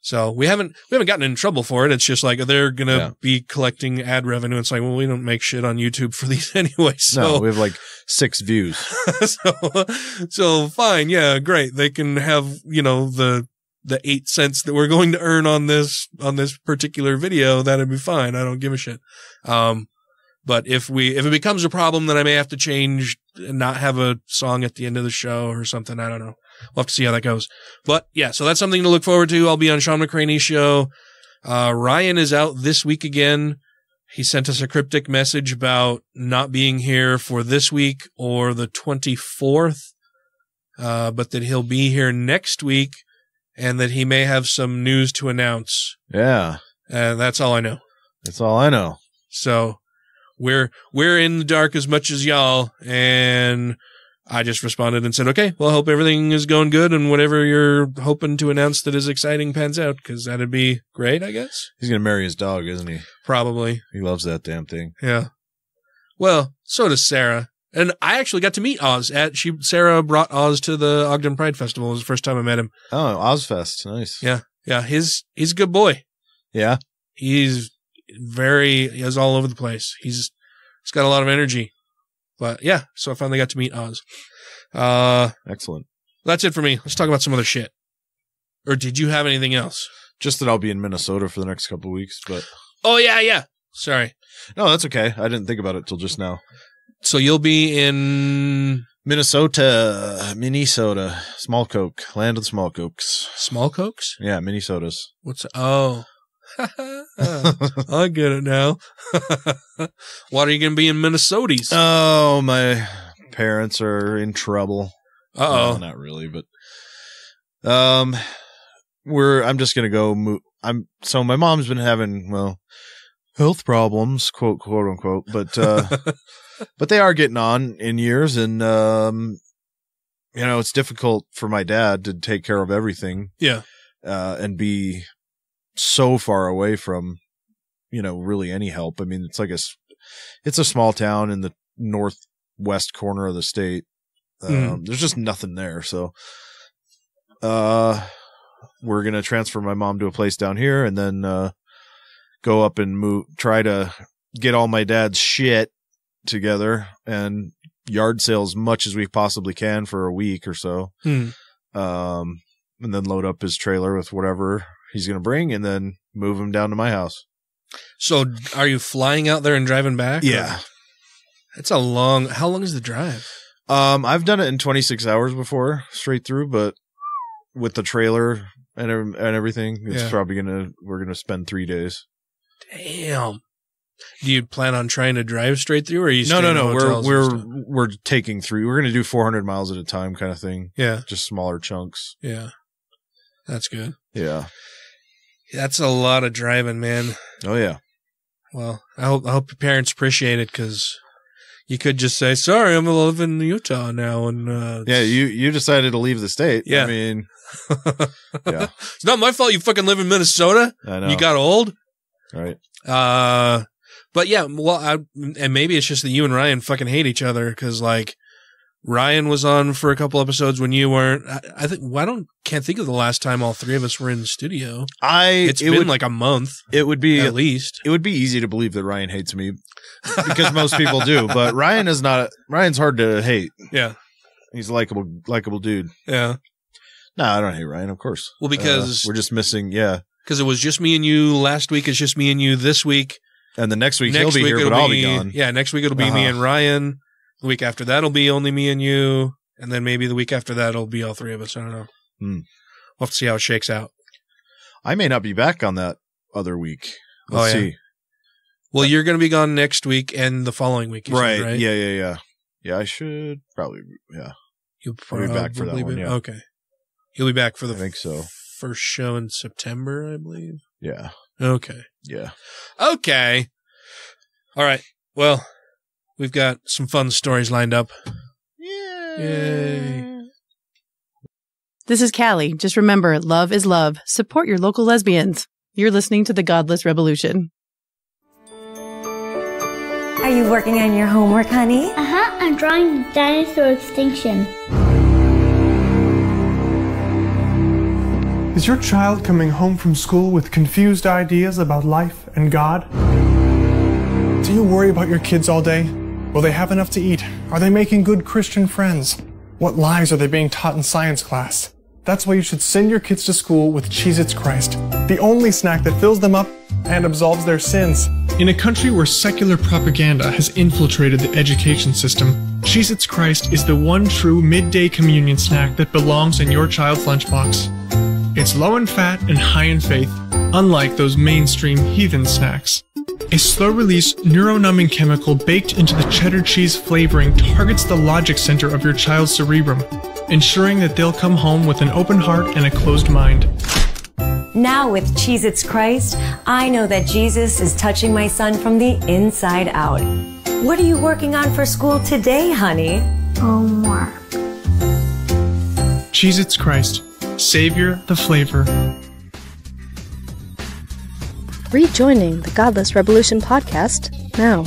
So we haven't gotten in trouble for it. It's just like they're going to be collecting ad revenue. It's like, well, we don't make shit on YouTube for these anyway. So. No, we have like 6 views. so fine. Yeah, great. They can have, the 8 cents that we're going to earn on this particular video. That'd be fine. I don't give a shit. But if it becomes a problem, then I may have to change and not have a song at the end of the show or something. I don't know. We'll have to see how that goes. But yeah, so that's something to look forward to. I'll be on Sean McCraney's show. Ryan is out this week again. He sent us a cryptic message about not being here for this week or the 24th, but that he'll be here next week and that he may have some news to announce. Yeah. And that's all I know. That's all I know. So we're in the dark as much as y'all, and I just responded and said, okay, well, I hope everything is going good and whatever you're hoping to announce that is exciting pans out, because that'd be great, I guess. He's going to marry his dog, isn't he? Probably. He loves that damn thing. Yeah. Well, so does Sarah. And I actually got to meet Oz. Sarah brought Oz to the Ogden Pride Festival. It was the first time I met him. Oh, Ozfest. Nice. Yeah. Yeah. He's a good boy. Yeah. He's all over the place. He's got a lot of energy. But yeah, so I finally got to meet Oz. Excellent. That's it for me. Let's talk about some other shit. Or did you have anything else? Just that I'll be in Minnesota for the next couple of weeks, but. Oh, yeah. Sorry. No, that's okay. I didn't think about it till just now. So you'll be in Minnesota, Small Coke, land of the Small Cokes. Small Cokes? Yeah, Minnesotas. What's I get it now. What are you going to be in Minnesotis? Oh, my parents are in trouble. Uh-oh. No, not really, but I'm just going to go so my mom's been having, health problems, quote unquote, but but they are getting on in years, and it's difficult for my dad to take care of everything. Yeah. And be so far away from, really any help. I mean, it's a small town in the northwest corner of the state. There's just nothing there. So, we're going to transfer my mom to a place down here, and then, go up and try to get all my dad's shit together and yard sale as much as we possibly can for a week or so. And then load up his trailer with whatever he's going to bring, and then move him down to my house. So are you flying out there and driving back? Yeah. It's how long is the drive? I've done it in 26 hours before, straight through, but with the trailer and everything, it's probably we're going to spend 3 days. Damn. Do you plan on trying to drive straight through, or are you No. We're taking 3. We're going to do 400 miles at a time kind of thing. Yeah. Just smaller chunks. Yeah. That's good. Yeah. That's a lot of driving, man. Oh, yeah. Well, I hope your parents appreciate it, because you could just say, sorry, I'm living in Utah now. And yeah, you decided to leave the state. Yeah. I mean, yeah. It's not my fault you fucking live in Minnesota. I know. You got old. Right. But yeah, and maybe it's just that you and Ryan fucking hate each other, because like Ryan was on for a couple episodes when you weren't. I can't think of the last time all three of us were in the studio. It's been like a month. It would be at least. It would be easy to believe that Ryan hates me, because most people do. But Ryan's hard to hate. Yeah, he's a likable dude. Yeah. No, I don't hate Ryan, of course. Well, because we're just missing. Yeah. Because it was just me and you last week. It's just me and you this week. And the next week he'll be here, but I'll be gone. Yeah, next week it'll be me and Ryan. The week after that it'll be only me and you. And then maybe the week after that it'll be all three of us. I don't know. We'll have to see how it shakes out. I may not be back on that other week. Let's see. Well, you're going to be gone next week and the following week. Right. Said, right? Yeah. Yeah, I should probably, yeah. You'll probably be back for that one, yeah. Okay. You'll be back for the I think so. First show in September, I believe. Yeah. Okay. Yeah. Okay. All right. Well, we've got some fun stories lined up. Yay. This is Callie. Just remember, love is love. Support your local lesbians. You're listening to the Godless Rebelution. Are you working on your homework, honey? I'm drawing dinosaur extinction. Is your child coming home from school with confused ideas about life and God? Do you worry about your kids all day? Will they have enough to eat? Are they making good Christian friends? What lies are they being taught in science class? That's why you should send your kids to school with Cheez-Its Christ, the only snack that fills them up and absolves their sins. In a country where secular propaganda has infiltrated the education system, Cheez-Its Christ is the one true midday communion snack that belongs in your child's lunchbox. It's low in fat and high in faith, unlike those mainstream heathen snacks. A slow-release, neuro-numbing chemical baked into the cheddar cheese flavoring targets the logic center of your child's cerebrum, ensuring that they'll come home with an open heart and a closed mind. Now with Cheez-Its Christ, I know that Jesus is touching my son from the inside out. What are you working on for school today, honey? Homework. Cheez-Its Christ. Savior the flavor. Rejoining the Godless Rebelution podcast now.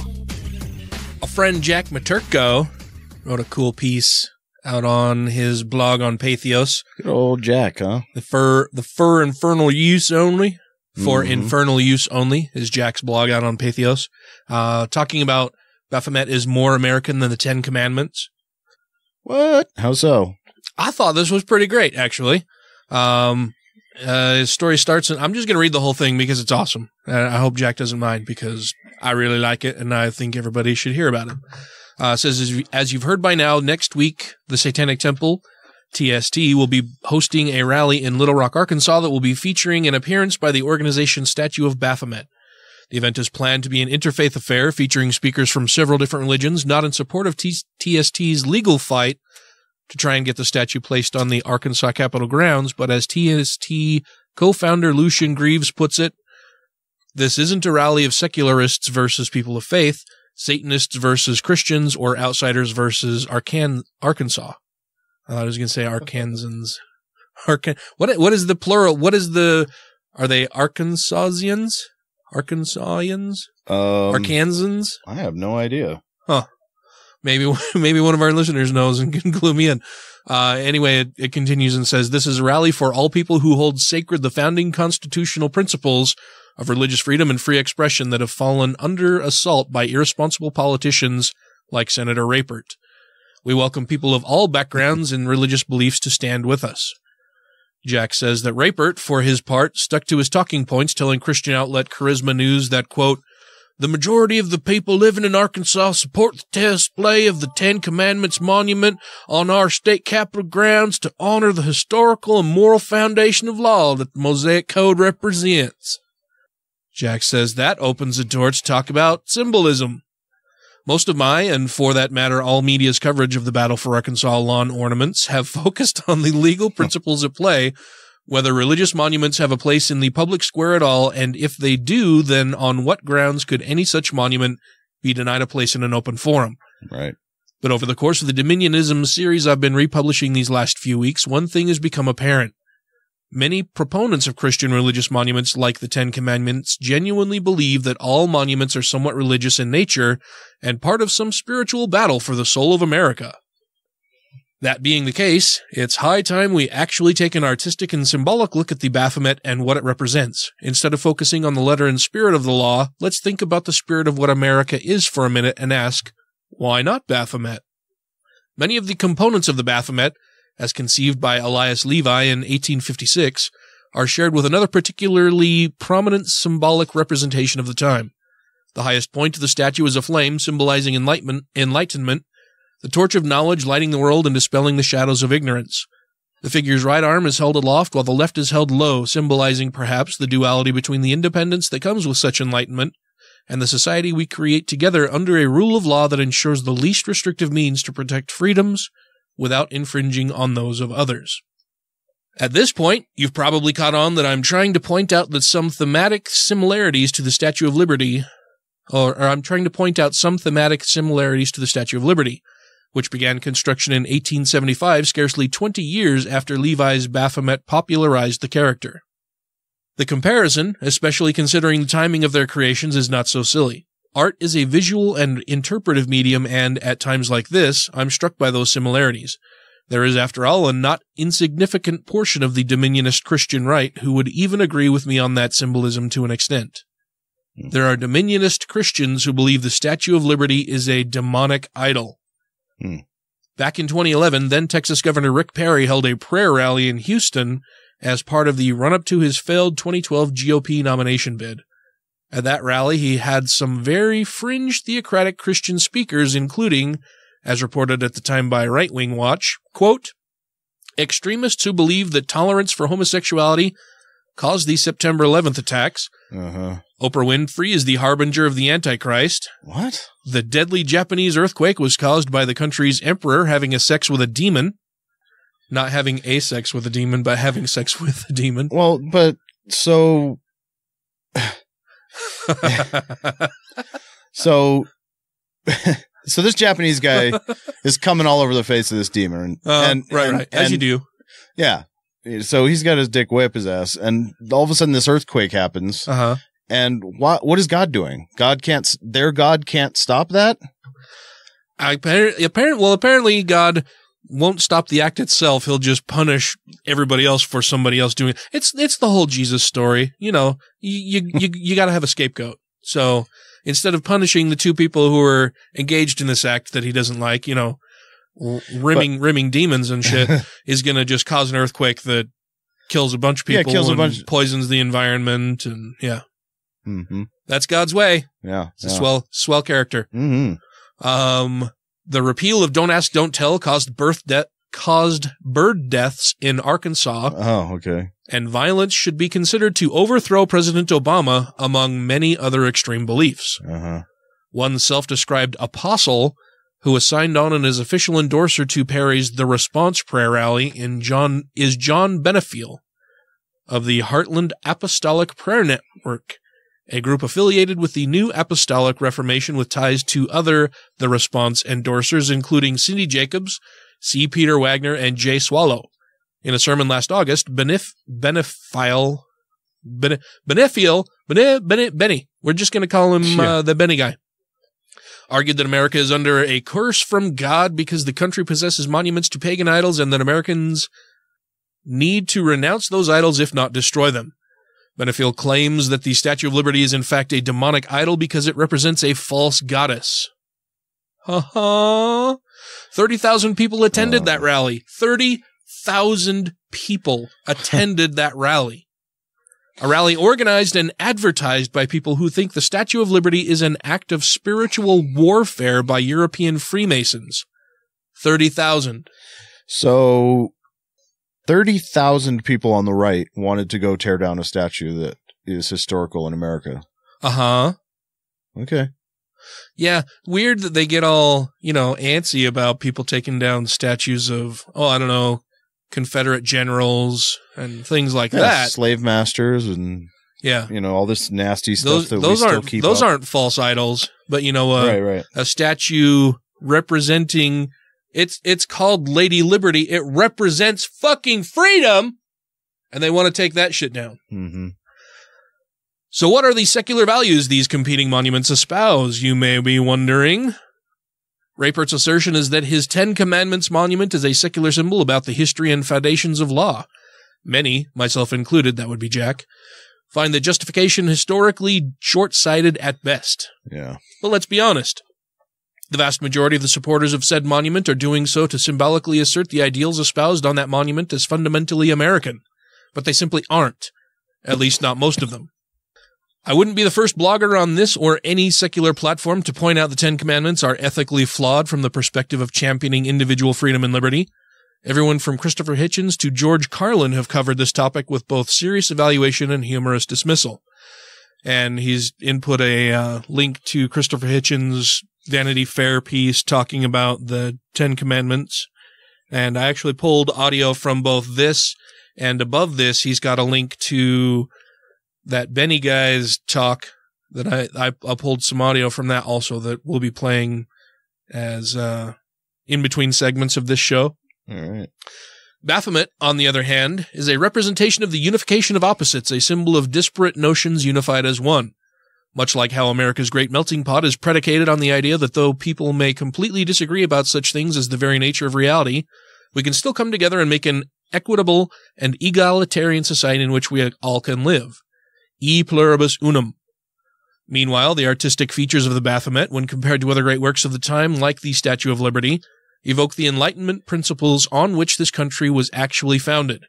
A friend, Jack Maturko, wrote a cool piece out on his blog on Pathos. Good old Jack, huh? The fur infernal use only. For infernal use only is Jack's blog out on Pathos. Talking about Baphomet is more American than the Ten Commandments. What? How so? I thought this was pretty great, actually. His story starts, and I'm just going to read the whole thing because it's awesome. I hope Jack doesn't mind because I really like it, and I think everybody should hear about it. It says, as you've heard by now, next week, the Satanic Temple, TST, will be hosting a rally in Little Rock, Arkansas that will be featuring an appearance by the organization's statue of Baphomet. The event is planned to be an interfaith affair featuring speakers from several different religions, not in support of TST's legal fight to try and get the statue placed on the Arkansas Capitol grounds, but as TST co-founder Lucian Greaves puts it, this isn't a rally of secularists versus people of faith, Satanists versus Christians, or outsiders versus Arkansas. I thought I was going to say Arkansans. What is the plural? Are they Arkansasians? Arkansasians? Arkansans? I have no idea. Huh. Maybe one of our listeners knows and can clue me in. Anyway, it continues and says, this is a rally for all people who hold sacred the founding constitutional principles of religious freedom and free expression that have fallen under assault by irresponsible politicians like Senator Rapert. We welcome people of all backgrounds and religious beliefs to stand with us. Jack says that Rapert, for his part, stuck to his talking points, telling Christian outlet Charisma News that, quote, the majority of the people living in Arkansas support the display of the Ten Commandments monument on our state capitol grounds to honor the historical and moral foundation of law that the Mosaic Code represents. Jack says that opens the door to talk about symbolism. Most of my, and for that matter all media's coverage of the battle for Arkansas lawn ornaments, have focused on the legal principles at play, whether religious monuments have a place in the public square at all, and if they do, then on what grounds could any such monument be denied a place in an open forum? Right. But over the course of the Dominionism series I've been republishing these last few weeks, one thing has become apparent. Many proponents of Christian religious monuments, like the Ten Commandments, genuinely believe that all monuments are somewhat religious in nature and part of some spiritual battle for the soul of America. That being the case, it's high time we actually take an artistic and symbolic look at the Baphomet and what it represents. Instead of focusing on the letter and spirit of the law, let's think about the spirit of what America is for a minute and ask, why not Baphomet? Many of the components of the Baphomet, as conceived by Elias Levi in 1856, are shared with another particularly prominent symbolic representation of the time. The highest point of the statue is a flame symbolizing enlightenment, the torch of knowledge lighting the world and dispelling the shadows of ignorance. The figure's right arm is held aloft while the left is held low, symbolizing perhaps the duality between the independence that comes with such enlightenment and the society we create together under a rule of law that ensures the least restrictive means to protect freedoms without infringing on those of others. At this point, you've probably caught on that I'm trying to point out that some thematic similarities to the Statue of Liberty, which began construction in 1875, scarcely 20 years after Levi's Baphomet popularized the character. The comparison, especially considering the timing of their creations, is not so silly. Art is a visual and interpretive medium, and at times like this, I'm struck by those similarities. There is, after all, a not insignificant portion of the Dominionist Christian right who would even agree with me on that symbolism to an extent. There are Dominionist Christians who believe the Statue of Liberty is a demonic idol. Back in 2011, then Texas Governor Rick Perry held a prayer rally in Houston as part of the run-up to his failed 2012 GOP nomination bid. At that rally, he had some very fringe theocratic Christian speakers, including, as reported at the time by Right Wing Watch, quote, extremists who believe that tolerance for homosexuality caused the September 11th attacks. Oprah Winfrey is the harbinger of the Antichrist. What? The deadly Japanese earthquake was caused by the country's emperor having a sex with a demon. Not having a sex with a demon, but having sex with a demon. Well, but so... So this Japanese guy is coming all over the face of this demon. Right. As you do. Yeah. So he's got his dick way up his ass, and all of a sudden this earthquake happens. And what is God doing? Their God can't stop that? Apparently God won't stop the act itself. He'll just punish everybody else for somebody else doing it. It's the whole Jesus story. You know, you got to have a scapegoat. So instead of punishing the two people who are engaged in this act that he doesn't like, you know, rimming demons and shit, is going to just cause an earthquake that kills a bunch of people, poisons the environment, and that's God's way. Yeah, it's a swell character. The repeal of Don't Ask, Don't Tell caused bird deaths in Arkansas. Oh, okay. And violence should be considered to overthrow President Obama, among many other extreme beliefs. One self-described apostle who was signed on and is official endorser to Perry's The Response Prayer Rally is John Benefiel of the Heartland Apostolic Prayer Network, a group affiliated with the New Apostolic Reformation with ties to other The Response endorsers, including Cindy Jacobs, C. Peter Wagner, and Jay Swallow. In a sermon last August, Benny, we're just going to call him the Benny guy, argued that America is under a curse from God because the country possesses monuments to pagan idols and that Americans need to renounce those idols if not destroy them. Benefiel claims that the Statue of Liberty is in fact a demonic idol because it represents a false goddess. 30,000 people attended that rally. 30,000 people attended that rally. A rally organized and advertised by people who think the Statue of Liberty is an act of spiritual warfare by European Freemasons. 30,000. So 30,000 people on the right wanted to go tear down a statue that is historical in America. Okay. Yeah, weird that they get all, antsy about people taking down statues of, Confederate generals and things like that. Slave masters and, all this nasty stuff those aren't false idols, but, right. A statue representing, it's called Lady Liberty. It represents fucking freedom, and they want to take that shit down. So what are the secular values these competing monuments espouse, you may be wondering? Raypert's assertion is that his Ten Commandments monument is a secular symbol about the history and foundations of law. Many, myself included, that would be Jack, find the justification historically short-sighted at best. Yeah. But let's be honest. The vast majority of the supporters of said monument are doing so to symbolically assert the ideals espoused on that monument as fundamentally American. But they simply aren't. At least not most of them. I wouldn't be the first blogger on this or any secular platform to point out the Ten Commandments are ethically flawed from the perspective of championing individual freedom and liberty. Everyone from Christopher Hitchens to George Carlin have covered this topic with both serious evaluation and humorous dismissal. And he's input a link to Christopher Hitchens' Vanity Fair piece talking about the Ten Commandments. And I actually pulled audio from both this and above this, he's got a link to that Benny guy's talk that I pulled some audio from that also that we'll be playing as in between segments of this show. All right. Baphomet, on the other hand, is a representation of the unification of opposites, a symbol of disparate notions unified as one. Much like how America's great melting pot is predicated on the idea that though people may completely disagree about such things as the very nature of reality, we can still come together and make an equitable and egalitarian society in which we all can live. E pluribus unum. Meanwhile, the artistic features of the Baphomet, when compared to other great works of the time, like the Statue of Liberty, evoke the Enlightenment principles on which this country was actually founded.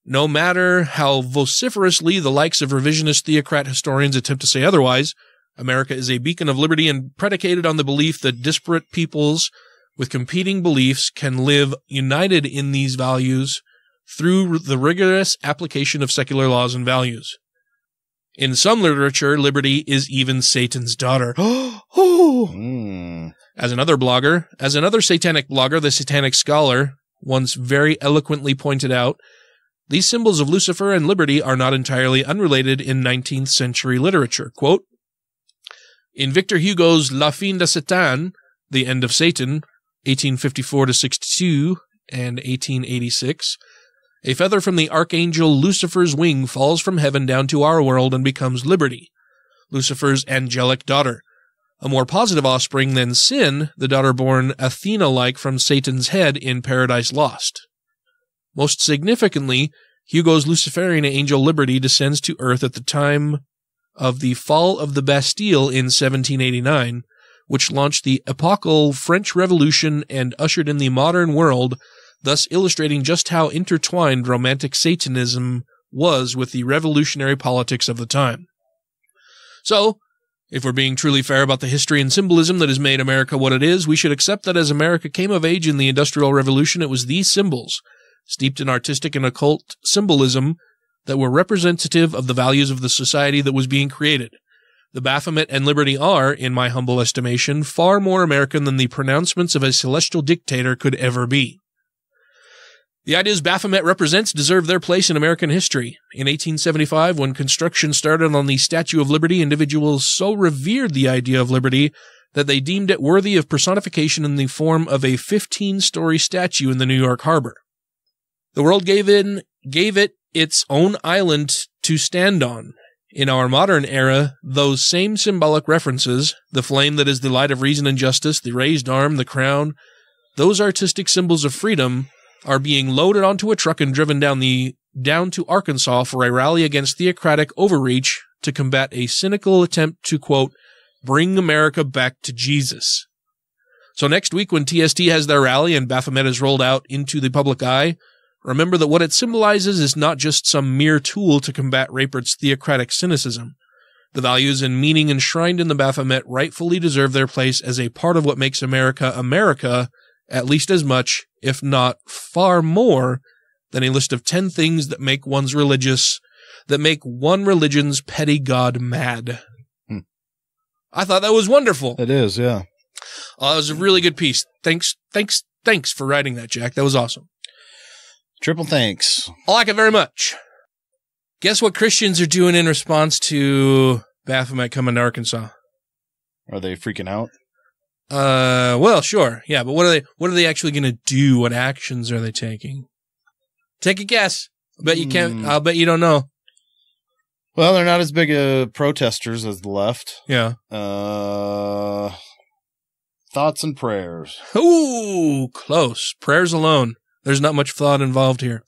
No matter how vociferously the likes of revisionist theocrat historians attempt to say otherwise, America is a beacon of liberty and predicated on the belief that disparate peoples with competing beliefs can live united in these values through the rigorous application of secular laws and values. In some literature, liberty is even Satan's daughter. As another satanic blogger, the Satanic Scholar, once very eloquently pointed out, these symbols of Lucifer and liberty are not entirely unrelated in 19th century literature. Quote, in Victor Hugo's La Fin de Satan, The End of Satan, 1854-62 and 1886, a feather from the archangel Lucifer's wing falls from heaven down to our world and becomes liberty, Lucifer's angelic daughter. A more positive offspring than sin, the daughter born Athena-like from Satan's head in Paradise Lost. Most significantly, Hugo's Luciferian angel Liberty descends to earth at the time of the fall of the Bastille in 1789, which launched the epochal French Revolution and ushered in the modern world, thus illustrating just how intertwined Romantic Satanism was with the revolutionary politics of the time. So, if we're being truly fair about the history and symbolism that has made America what it is, we should accept that as America came of age in the Industrial Revolution, it was these symbols, steeped in artistic and occult symbolism, that were representative of the values of the society that was being created. The Baphomet and Liberty are, in my humble estimation, far more American than the pronouncements of a celestial dictator could ever be. The ideas Baphomet represents deserve their place in American history. In 1875, when construction started on the Statue of Liberty, individuals so revered the idea of liberty that they deemed it worthy of personification in the form of a 15-story statue in the New York harbor. The world gave it its own island to stand on. In our modern era, those same symbolic references, the flame that is the light of reason and justice, the raised arm, the crown, those artistic symbols of freedom are being loaded onto a truck and driven down to Arkansas for a rally against theocratic overreach to combat a cynical attempt to, quote, bring America back to Jesus. So next week when TST has their rally and Baphomet is rolled out into the public eye, remember that what it symbolizes is not just some mere tool to combat Rapert's theocratic cynicism. The values and meaning enshrined in the Baphomet rightfully deserve their place as a part of what makes America America, at least as much, if not far more, than a list of 10 things that make one religion's petty god mad. I thought that was wonderful. It is, yeah. That was a really good piece. Thanks for writing that, Jack. That was awesome. Triple thanks. I like it very much. Guess what Christians are doing in response to Baphomet coming to Arkansas? Are they freaking out? Well, sure. Yeah, but what are they actually going to do? What actions are they taking? Take a guess. I'll bet you don't know. Well, they're not as big protesters as the left. Yeah. Thoughts and prayers. Ooh, close. Prayers alone. There's not much thought involved here.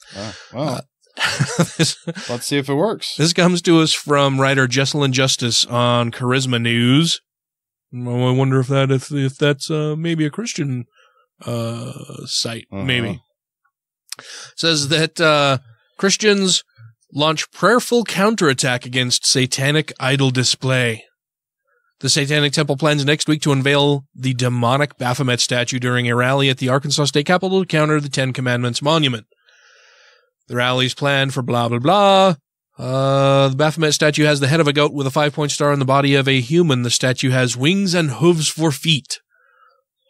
Well, let's see if it works. This comes to us from writer Jesselyn Justice on Charisma News. I wonder if that's maybe a Christian site. Maybe. Says that Christians launch prayerful counterattack against satanic idol display. The Satanic Temple plans next week to unveil the demonic Baphomet statue during a rally at the Arkansas State Capitol to counter the Ten Commandments monument. The rally's planned for blah, blah, blah. The Baphomet statue has the head of a goat with a 5-point star on the body of a human. The statue has wings and hooves for feet.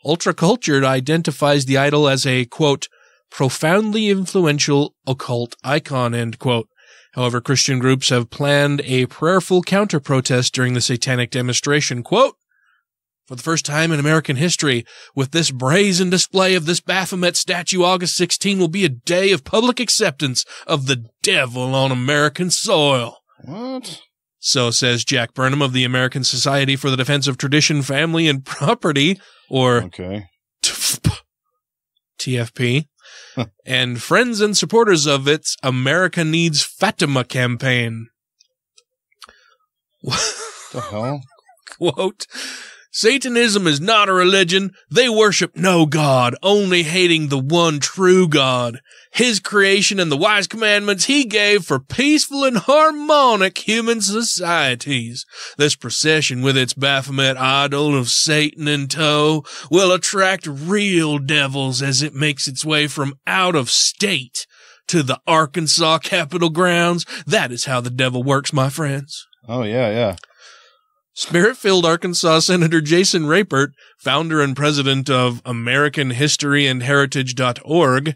Ultraculture identifies the idol as a, quote, profoundly influential occult icon, end quote. However, Christian groups have planned a prayerful counter-protest during the satanic demonstration. Quote, for the first time in American history, with this brazen display of this Baphomet statue, August 16 will be a day of public acceptance of the devil on American soil. What? So says Jack Burnham of the American Society for the Defense of Tradition, Family, and Property, or TFP. And friends and supporters of its America Needs Fatima campaign. The hell? Quote, Satanism is not a religion. They worship no God, only hating the one true God. His creation and the wise commandments he gave for peaceful and harmonic human societies. This procession with its Baphomet idol of Satan in tow will attract real devils as it makes its way from out of state to the Arkansas Capitol grounds. That is how the devil works, my friends. Oh, yeah. Spirit-filled Arkansas Senator Jason Rapert, founder and president of American History and Heritage.org,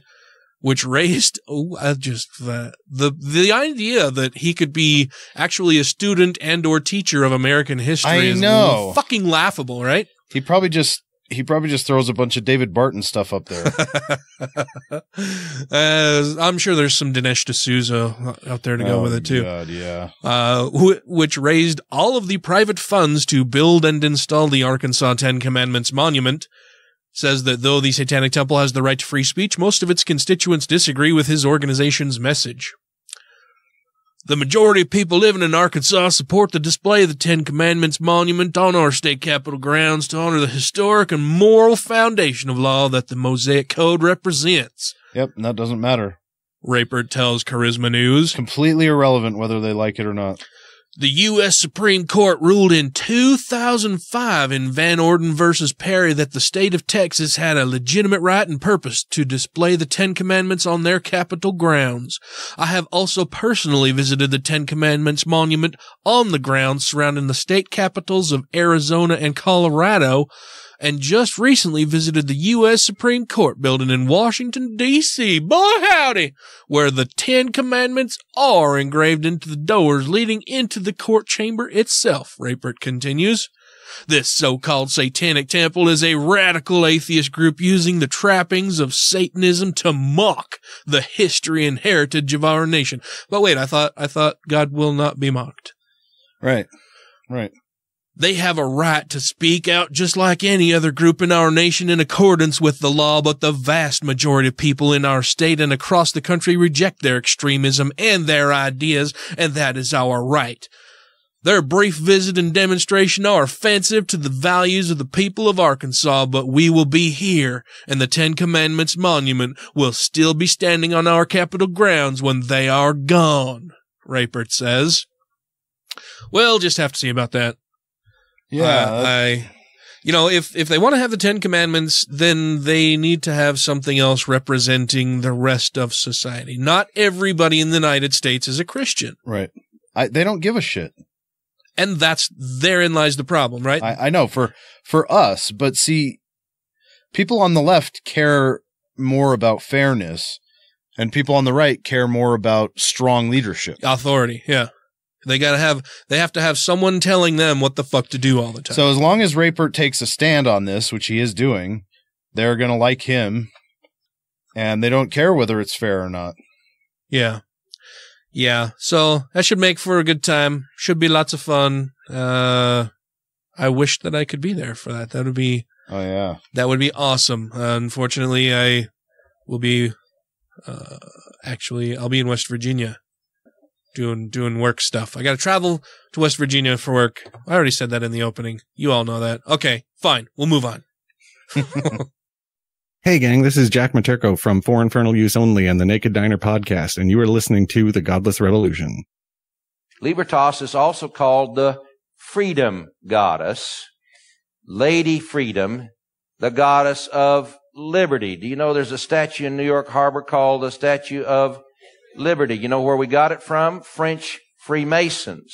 which raised the idea that he could be actually a student and or teacher of American history is fucking laughable, right? He probably just throws a bunch of David Barton stuff up there. I'm sure there's some Dinesh D'Souza out there to go with it too. God, yeah. Which raised all of the private funds to build and install the Arkansas Ten Commandments monument. Says that though the Satanic Temple has the right to free speech, most of its constituents disagree with his organization's message. The majority of people living in Arkansas support the display of the Ten Commandments monument on our state capitol grounds to honor the historic and moral foundation of law that the Mosaic Code represents. Yep, and that doesn't matter. Rapert tells Charisma News. Completely irrelevant whether they like it or not. The U.S. Supreme Court ruled in 2005 in Van Orden versus Perry that the state of Texas had a legitimate right and purpose to display the Ten Commandments on their capitol grounds. I have also personally visited the Ten Commandments monument on the grounds surrounding the state capitals of Arizona and Colorado, and just recently visited the U.S. Supreme Court building in Washington, D.C. Boy, howdy! Where the Ten Commandments are engraved into the doors leading into the court chamber itself, Rapert continues. This so-called satanic temple is a radical atheist group using the trappings of Satanism to mock the history and heritage of our nation. But wait, I thought God will not be mocked. Right. They have a right to speak out just like any other group in our nation in accordance with the law, but the vast majority of people in our state and across the country reject their extremism and their ideas, and that is our right. Their brief visit and demonstration are offensive to the values of the people of Arkansas, but we will be here, and the Ten Commandments monument will still be standing on our capitol grounds when they are gone, Rapert says. We'll just have to see about that. Yeah. If they want to have the Ten Commandments, then they need to have something else representing the rest of society. Not everybody in the United States is a Christian. Right. They don't give a shit. And therein lies the problem, right? I know for us, but see, people on the left care more about fairness, and people on the right care more about strong leadership. Authority, yeah. They have to have someone telling them what the fuck to do all the time. So as long as Rapert takes a stand on this, which he is doing, they're going to like him, and they don't care whether it's fair or not. Yeah. Yeah. So that should make for a good time. Should be lots of fun. I wish that I could be there for that. That would be, oh yeah, that would be awesome. Unfortunately, I will be, I'll be in West Virginia. Doing work stuff. I got to travel to West Virginia for work. I already said that in the opening. You all know that. Okay, fine. We'll move on. Hey, gang, this is Jack Materko from For Infernal Use Only and the Naked Diner podcast, and you are listening to the Godless Rebelution. Libertas is also called the Freedom Goddess, Lady Freedom, the Goddess of Liberty. Do you know there's a statue in New York Harbor called the Statue of Liberty? You know where we got it from? French Freemasons.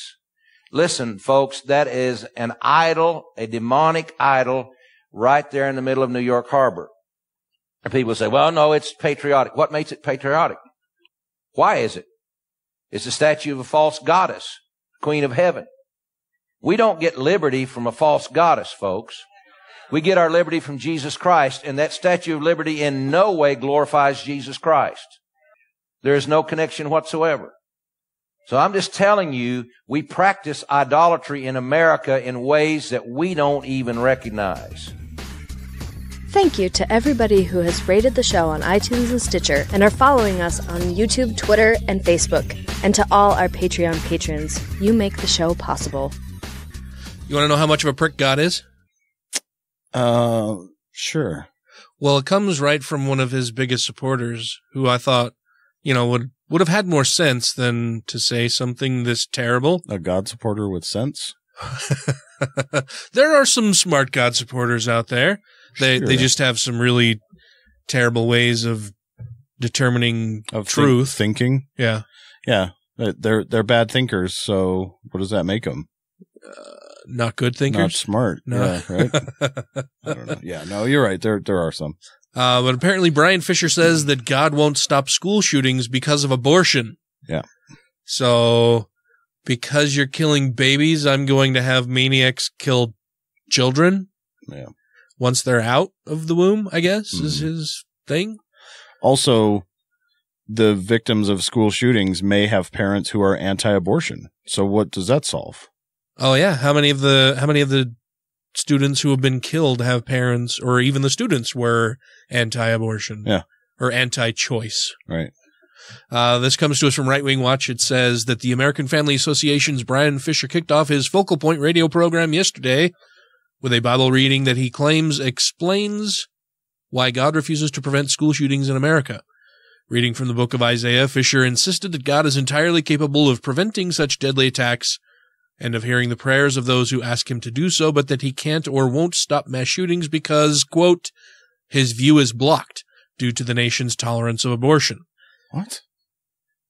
Listen, folks, that is an idol, a demonic idol, right there in the middle of New York Harbor. And people say, well, no, it's patriotic. What makes it patriotic? Why is it? It's a statue of a false goddess, Queen of Heaven. We don't get liberty from a false goddess, folks. We get our liberty from Jesus Christ, and that Statue of Liberty in no way glorifies Jesus Christ. There is no connection whatsoever. So I'm just telling you, we practice idolatry in America in ways that we don't even recognize. Thank you to everybody who has rated the show on iTunes and Stitcher and are following us on YouTube, Twitter, and Facebook. And to all our Patreon patrons, you make the show possible. You want to know how much of a prick God is? Sure. Well, it comes right from one of his biggest supporters, who I thought, would have had more sense than to say something this terrible. A God supporter with sense? There are some smart God supporters out there. They just have some really terrible ways of determining truth. Thinking? Yeah. Yeah. They're bad thinkers, so what does that make them? Not good thinkers? Not smart. No. Yeah, right? I don't know. Yeah, no, you're right. There are some. But apparently Brian Fisher says that God won't stop school shootings because of abortion. Yeah. So, because you're killing babies, I'm going to have maniacs kill children? Yeah. Once they're out of the womb, I guess, is his thing. Also, the victims of school shootings may have parents who are anti-abortion. So what does that solve? Oh yeah, how many of the students who have been killed have parents, or even the students were anti-abortion? Yeah. Or anti-choice. Right. This comes to us from Right Wing Watch. It says that the American Family Association's Brian Fisher kicked off his Focal Point radio program yesterday with a Bible reading that he claims explains why God refuses to prevent school shootings in America. Reading from the book of Isaiah, Fisher insisted that God is entirely capable of preventing such deadly attacks and of hearing the prayers of those who ask him to do so, but that he can't or won't stop mass shootings because, quote, his view is blocked due to the nation's tolerance of abortion. What?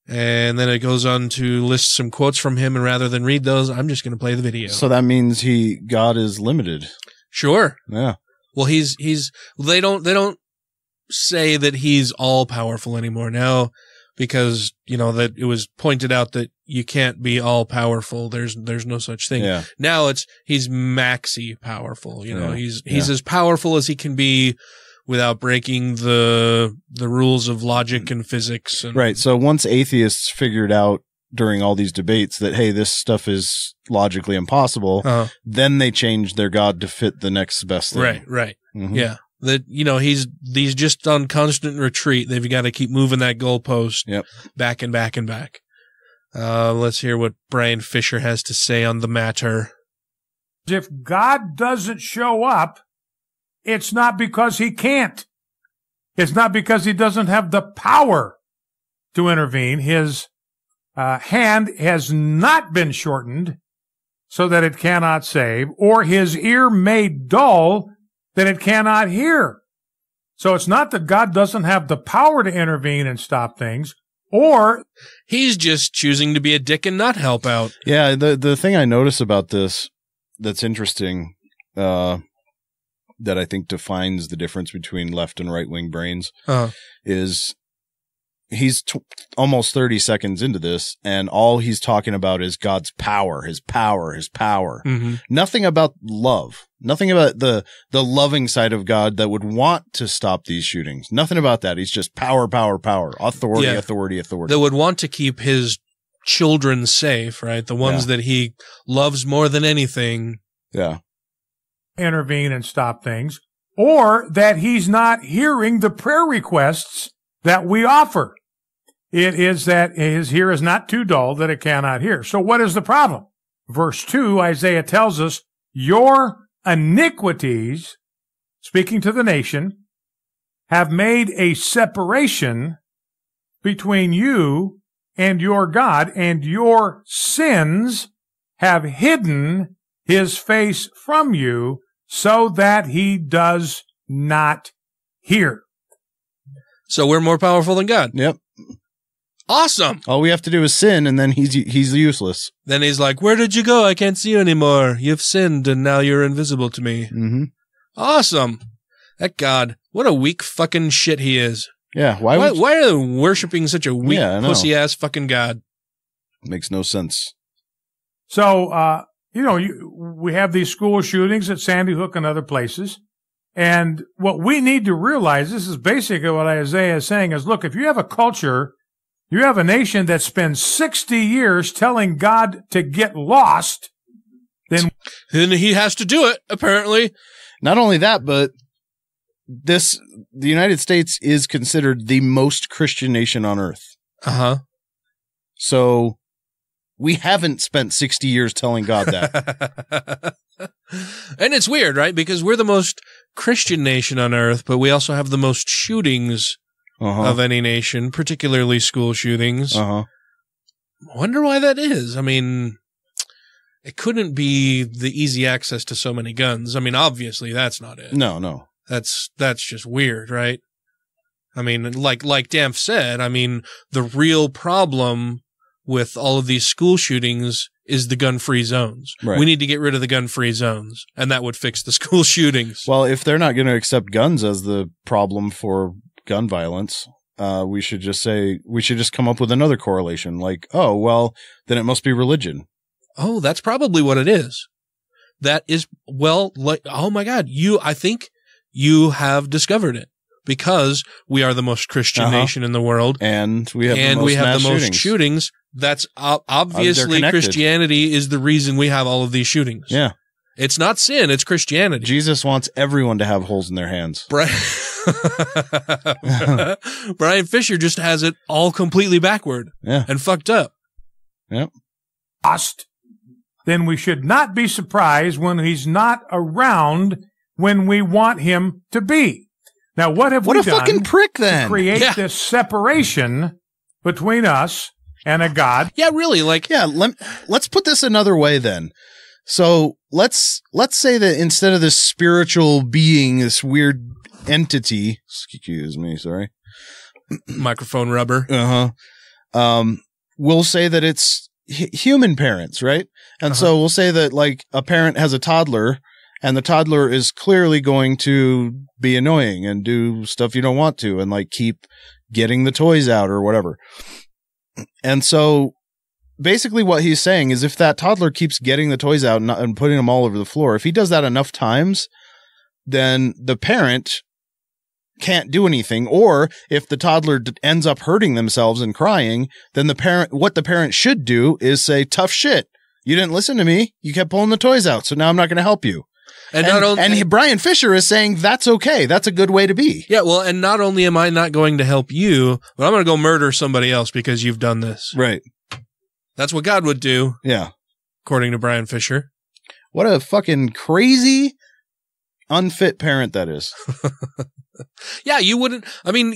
And then it goes on to list some quotes from him, and rather than read those, I'm just going to play the video. So that means God is limited. Sure. Yeah. Well, they don't say that he's all powerful anymore now, because, that it was pointed out that you can't be all powerful. There's no such thing. Yeah. Now he's maxi powerful. He's as powerful as he can be without breaking the rules of logic and physics. Right. So once atheists figured out during all these debates that, hey, this stuff is logically impossible, then they changed their God to fit the next best thing. Right. Mm-hmm. Yeah. That, he's just on constant retreat. They've got to keep moving that goalpost back and back and back. Let's hear what Brian Fisher has to say on the matter. If God doesn't show up, it's not because he can't. It's not because he doesn't have the power to intervene. His hand has not been shortened so that it cannot save, or his ear made dull that it cannot hear. So it's not that God doesn't have the power to intervene and stop things, or he's just choosing to be a dick and not help out. Yeah, the thing I notice about this that's interesting, that I think defines the difference between left and right wing brains, is he's almost 30 seconds into this, and all he's talking about is God's power, his power, his power. Mm-hmm. Nothing about love. Nothing about the loving side of God that would want to stop these shootings. Nothing about that. He's just power, power, power, authority, authority, authority. That would want to keep his children safe, right? The ones that he loves more than anything. Yeah. Intervene and stop things, or that he's not hearing the prayer requests that we offer. It is that his ear is not too dull that it cannot hear. So what is the problem? Verse 2, Isaiah tells us, your iniquities, speaking to the nation, have made a separation between you and your God, and your sins have hidden his face from you so that he does not hear. So we're more powerful than God. Yep. Awesome. All we have to do is sin, and then he's useless. Then he's like, where did you go? I can't see you anymore. You've sinned, and now you're invisible to me. Mm-hmm. Awesome. That God, what a weak fucking shit he is. Yeah. Why are they worshiping such a weak, pussy-ass fucking God? Makes no sense. So, we have these school shootings at Sandy Hook and other places. And what we need to realize, this is basically what Isaiah is saying, is, look, if you have a culture, you have a nation that spends 60 years telling God to get lost, then he has to do it, apparently. Not only that, but the United States is considered the most Christian nation on earth. Uh-huh. So we haven't spent 60 years telling God that. And it's weird, right? Because we're the most Christian nation on earth, but we also have the most shootings of any nation, particularly school shootings. Wonder why that is. I mean, it couldn't be the easy access to so many guns. I mean, obviously that's not it. No. That's just weird, right? I mean, like Dampf said, I mean, the real problem with all of these school shootings is the gun-free zones. Right. We need to get rid of the gun-free zones, and that would fix the school shootings. Well, if they're not going to accept guns as the problem for gun violence, we should just come up with another correlation. Like, oh, well, then it must be religion. Oh, that's probably what it is. That is, well, like, oh my God, I think you have discovered it. Because we are the most Christian nation in the world. And we have the most shootings. That's obviously Christianity is the reason we have all of these shootings. Yeah. It's not sin, it's Christianity. Jesus wants everyone to have holes in their hands. Brian Fisher just has it all completely backward and fucked up. Yep. Then we should not be surprised when he's not around when we want him to be. Now, what have we done fucking prick, then? to create this separation between us and a God? Yeah, really. Let's put this another way then. So let's say that instead of this spiritual being, this weird entity, excuse me, sorry. Microphone rubber. We'll say that it's human parents, right? And so we'll say that like a parent has a toddler and the toddler is clearly going to be annoying and do stuff you don't want to and like keep getting the toys out or whatever. And so basically what he's saying is if that toddler keeps getting the toys out and putting them all over the floor, if he does that enough times, then the parent can't do anything. Or if the toddler ends up hurting themselves and crying, then what the parent should do is say, tough shit. You didn't listen to me. You kept pulling the toys out. So now I'm not going to help you. And Brian Fisher is saying that's okay. That's a good way to be. Yeah, well, and not only am I not going to help you, but I'm going to go murder somebody else because you've done this. Right. That's what God would do. Yeah. According to Brian Fisher. What a fucking crazy, unfit parent that is. Yeah, you wouldn't. I mean,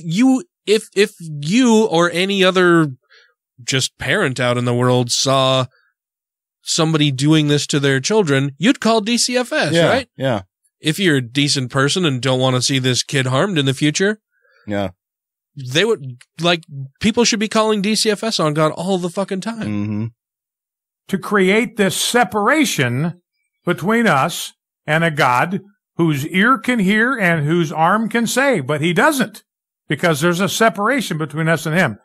if you or any other just parent out in the world saw somebody doing this to their children, you'd call DCFS, right? Yeah. If you're a decent person and don't want to see this kid harmed in the future. Yeah. They would, people should be calling DCFS on God all the fucking time. Mm-hmm. To create this separation between us and a God whose ear can hear and whose arm can say, but he doesn't, because there's a separation between us and him.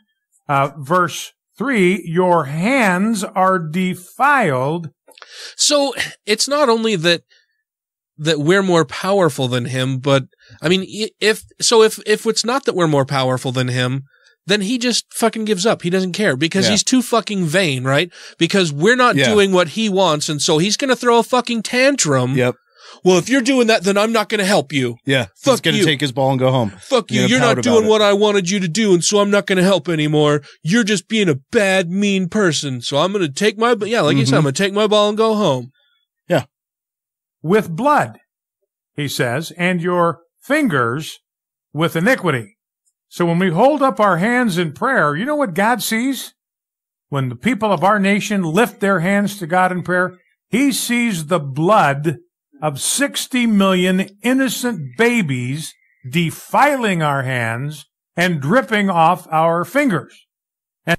Verse 3, your hands are defiled. So it's not only that we're more powerful than him, but I mean, if it's not that we're more powerful than him, then he just fucking gives up. He doesn't care because he's too fucking vain, right? Because we're not doing what he wants. And so he's going to throw a fucking tantrum. Yep. Well, if you're doing that, then I'm not going to help you. Yeah. Fuck he's going to take his ball and go home. Fuck you. You're not doing what I wanted you to do. And so I'm not going to help anymore. You're just being a bad, mean person. So I'm going to take you said, I'm going to take my ball and go home. Yeah. With blood, he says, and your fingers with iniquity. So when we hold up our hands in prayer, you know what God sees? When the people of our nation lift their hands to God in prayer, he sees the blood of 60 million innocent babies defiling our hands and dripping off our fingers. And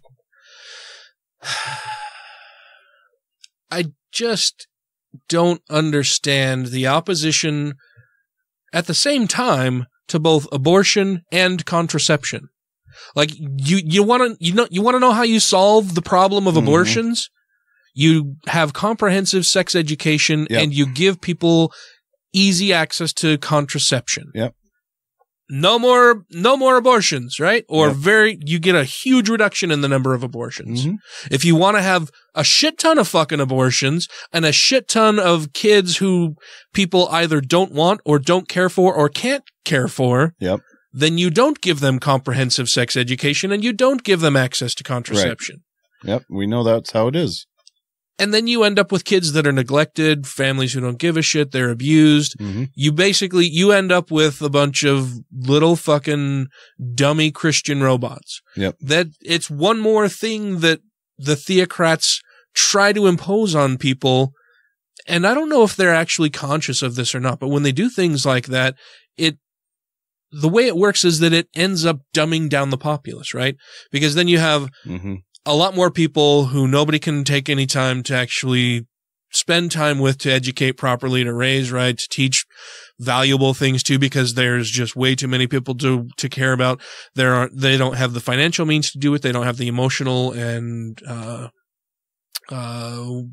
I just don't understand the opposition at the same time to both abortion and contraception. Like you want to know how you solve the problem of abortions? You have comprehensive sex education and you give people easy access to contraception. Yep. No more abortions, right? Or you get a huge reduction in the number of abortions. If you want to have a shit ton of fucking abortions and a shit ton of kids who people either don't want or don't care for or can't care for, then you don't give them comprehensive sex education and you don't give them access to contraception. Right. Yep. We know that's how it is. And then you end up with kids that are neglected, families who don't give a shit, they're abused. You end up with a bunch of little fucking dummy Christian robots. Yep. That it's one more thing that the theocrats try to impose on people. And I don't know if they're actually conscious of this or not, but when they do things like that, the way it works is that it ends up dumbing down the populace, right? Because then you have a lot more people who nobody can take any time to actually spend time with, to educate properly, to raise, right, to teach valuable things to, because there's just way too many people to care about. They don't have the financial means to do it. They don't have the emotional and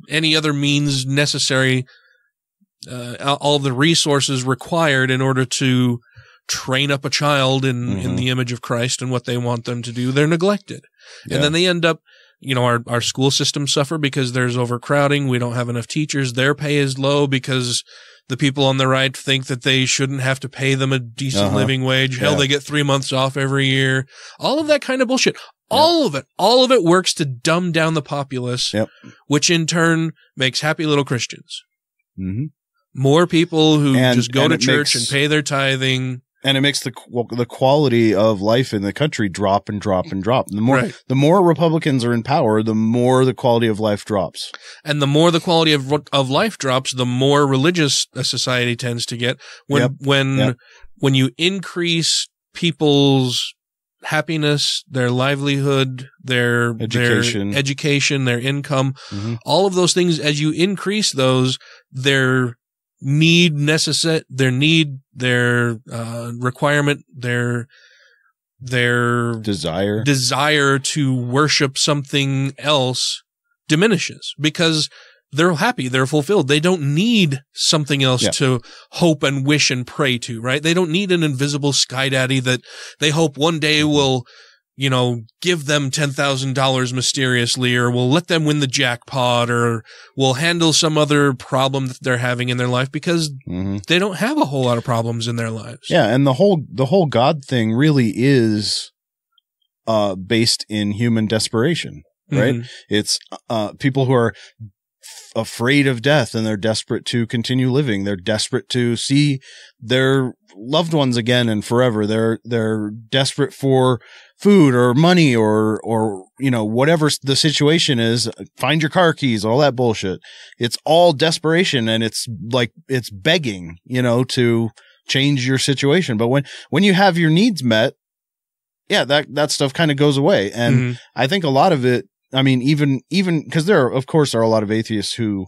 any other means necessary, all the resources required in order to train up a child in the image of Christ and what they want them to do. They're neglected. And then they end up, our school systems suffer because there's overcrowding. We don't have enough teachers. Their pay is low because The people on the right think that they shouldn't have to pay them a decent living wage. Hell, they get 3 months off every year. All of that kind of bullshit. All of it works to dumb down the populace, which in turn makes happy little Christians. Mm-hmm. More people who just go to church and pay their tithing. And it makes the quality of life in the country drop and drop and drop. The more Republicans are in power, the more the quality of life drops. And the more the quality of life drops, the more religious a society tends to get. When you increase people's happiness, their livelihood, their education, their income, all of those things, as you increase those, their requirement, their desire to worship something else diminishes because they're happy, they're fulfilled. They don't need something else to hope and wish and pray to, right? They don't need an invisible sky daddy that they hope one day will, give them $10,000 mysteriously, or will let them win the jackpot, or will handle some other problem that they're having in their life, because they don't have a whole lot of problems in their lives. Yeah. And the whole God thing really is, based in human desperation, right? It's, people who are afraid of death and they're desperate to continue living. They're desperate to see their loved ones again and forever. They're desperate for food or money or whatever the situation is. Find your car keys, all that bullshit. It's all desperation, and it's like, it's begging, to change your situation. But when you have your needs met, that stuff kind of goes away. And I think a lot of it, I mean, even because there, of course, are a lot of atheists who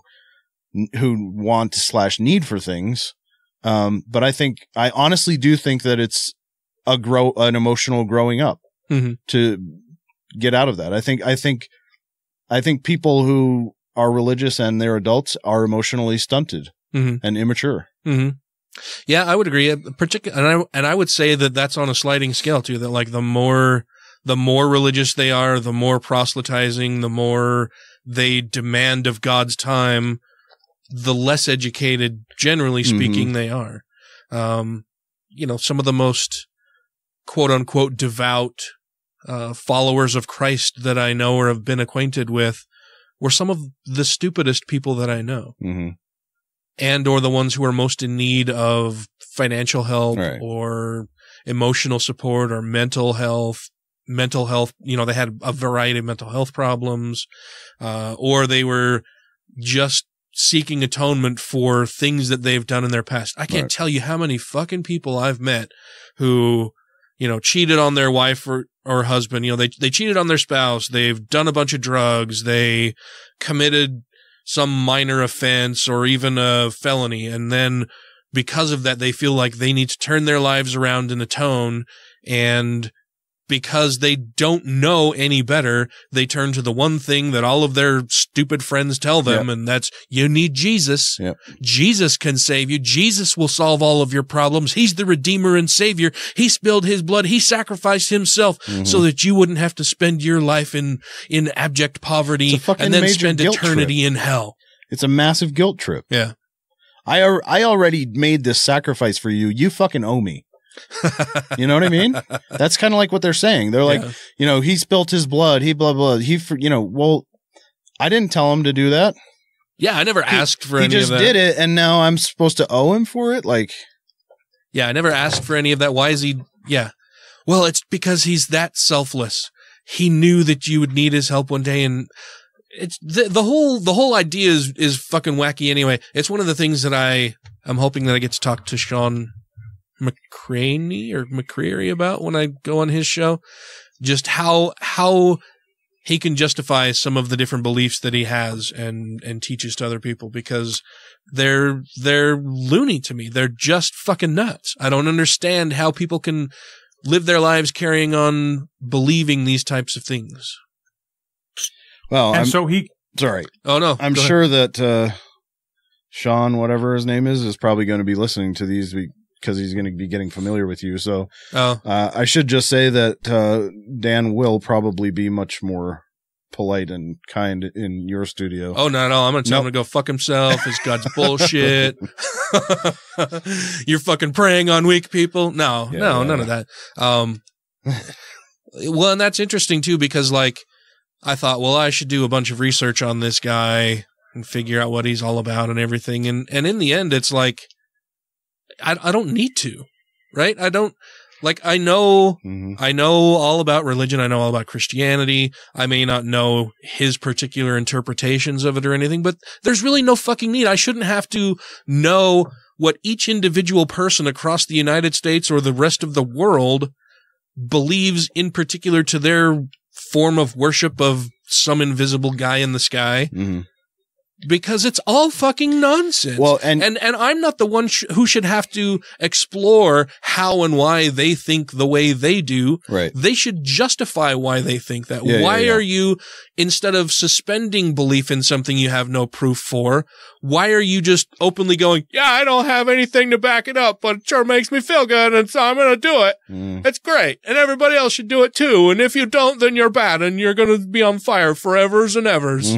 want / need for things. But I honestly do think that it's an emotional growing up to get out of that. I think people who are religious and they're adults are emotionally stunted and immature. Yeah, I would agree. And I would say that that's on a sliding scale too, that like the more religious they are, the more proselytizing, the more they demand of God's time, the less educated, generally speaking, they are. Some of the most quote unquote devout followers of Christ that I know or have been acquainted with were some of the stupidest people that I know. And or the ones who are most in need of financial help or emotional support or mental health. They had a variety of mental health problems, or they were just seeking atonement for things that they've done in their past. I can't tell you how many fucking people I've met who, cheated on their wife or husband. They cheated on their spouse. They've done a bunch of drugs. They committed some minor offense or even a felony. And then because of that, they feel like they need to turn their lives around and atone. And because they don't know any better, they turn to the one thing that all of their stupid friends tell them, and that's, you need Jesus. Jesus can save you. Jesus will solve all of your problems. He's the Redeemer and Savior. He spilled his blood. He sacrificed himself so that you wouldn't have to spend your life in abject poverty and then spend eternity in hell. It's a massive guilt trip. Yeah. I already made this sacrifice for you. You fucking owe me. You know what I mean? That's kind of like what they're saying. They're like, he spilt his blood. He blah, blah. Well, I didn't tell him to do that. Yeah. I never asked for any of that. He just did it. And now I'm supposed to owe him for it. Like, yeah, I never asked for any of that. Why is he? Yeah. Well, it's because he's that selfless. He knew that you would need his help one day. And it's the whole idea is fucking wacky anyway. It's one of the things that I'm hoping that I get to talk to Sean McCreary about when I go on his show, just how he can justify some of the different beliefs that he has and teaches to other people, because they're loony to me. They're just fucking nuts. I don't understand how people can live their lives carrying on believing these types of things. Well, sorry. Oh no, I'm sure that Sean, whatever his name is probably going to be listening to these because he's going to be getting familiar with you. So I should just say that Dan will probably be much more polite and kind in your studio. Oh, not at all. I'm going to tell him to go fuck himself. It's God's bullshit. You're fucking preying on weak people. No, none of that. Well, and that's interesting too, because like, I thought, well, I should do a bunch of research on this guy and figure out what he's all about and everything. And in the end, it's like, I don't need to, right? I don't, like, I know all about religion. I know all about Christianity. I may not know his particular interpretations of it or anything, but there's really no fucking need. I shouldn't have to know what each individual person across the United States or the rest of the world believes in particular to their form of worship of some invisible guy in the sky. Because it's all fucking nonsense. Well, and I'm not the one who should have to explore how and why they think the way they do. Right. They should justify why they think that. Why are you, instead of suspending belief in something you have no proof for, why are you just openly going, yeah, I don't have anything to back it up, but it sure makes me feel good, and so I'm going to do it. It's great. And everybody else should do it too. And if you don't, then you're bad, and you're going to be on fire forevers and evers.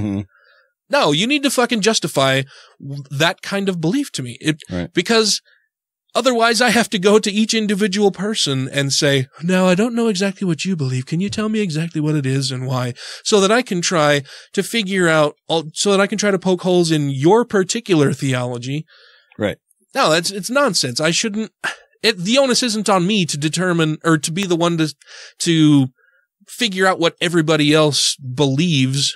No, you need to fucking justify that kind of belief to me. Because otherwise I have to go to each individual person and say, no, I don't know exactly what you believe. Can you tell me exactly what it is and why? So that I can try to figure out, so that I can try to poke holes in your particular theology. Right. No, it's nonsense. I shouldn't, the onus isn't on me to determine or to be the one to figure out what everybody else believes.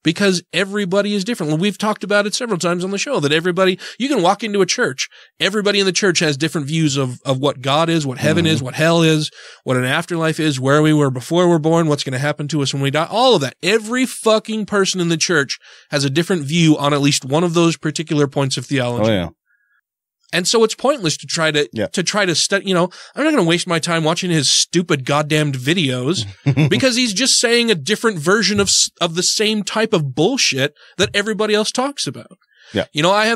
Because everybody is different. We've talked about it several times on the show that you can walk into a church. Everybody in the church has different views of what God is, what heaven is, what hell is, what an afterlife is, where we were before we're born, what's going to happen to us when we die. All of that. Every fucking person in the church has a different view on at least one of those particular points of theology. Oh, yeah. And so it's pointless to try to study, I'm not going to waste my time watching his stupid goddamned videos because he's just saying a different version of the same type of bullshit that everybody else talks about. Yeah. I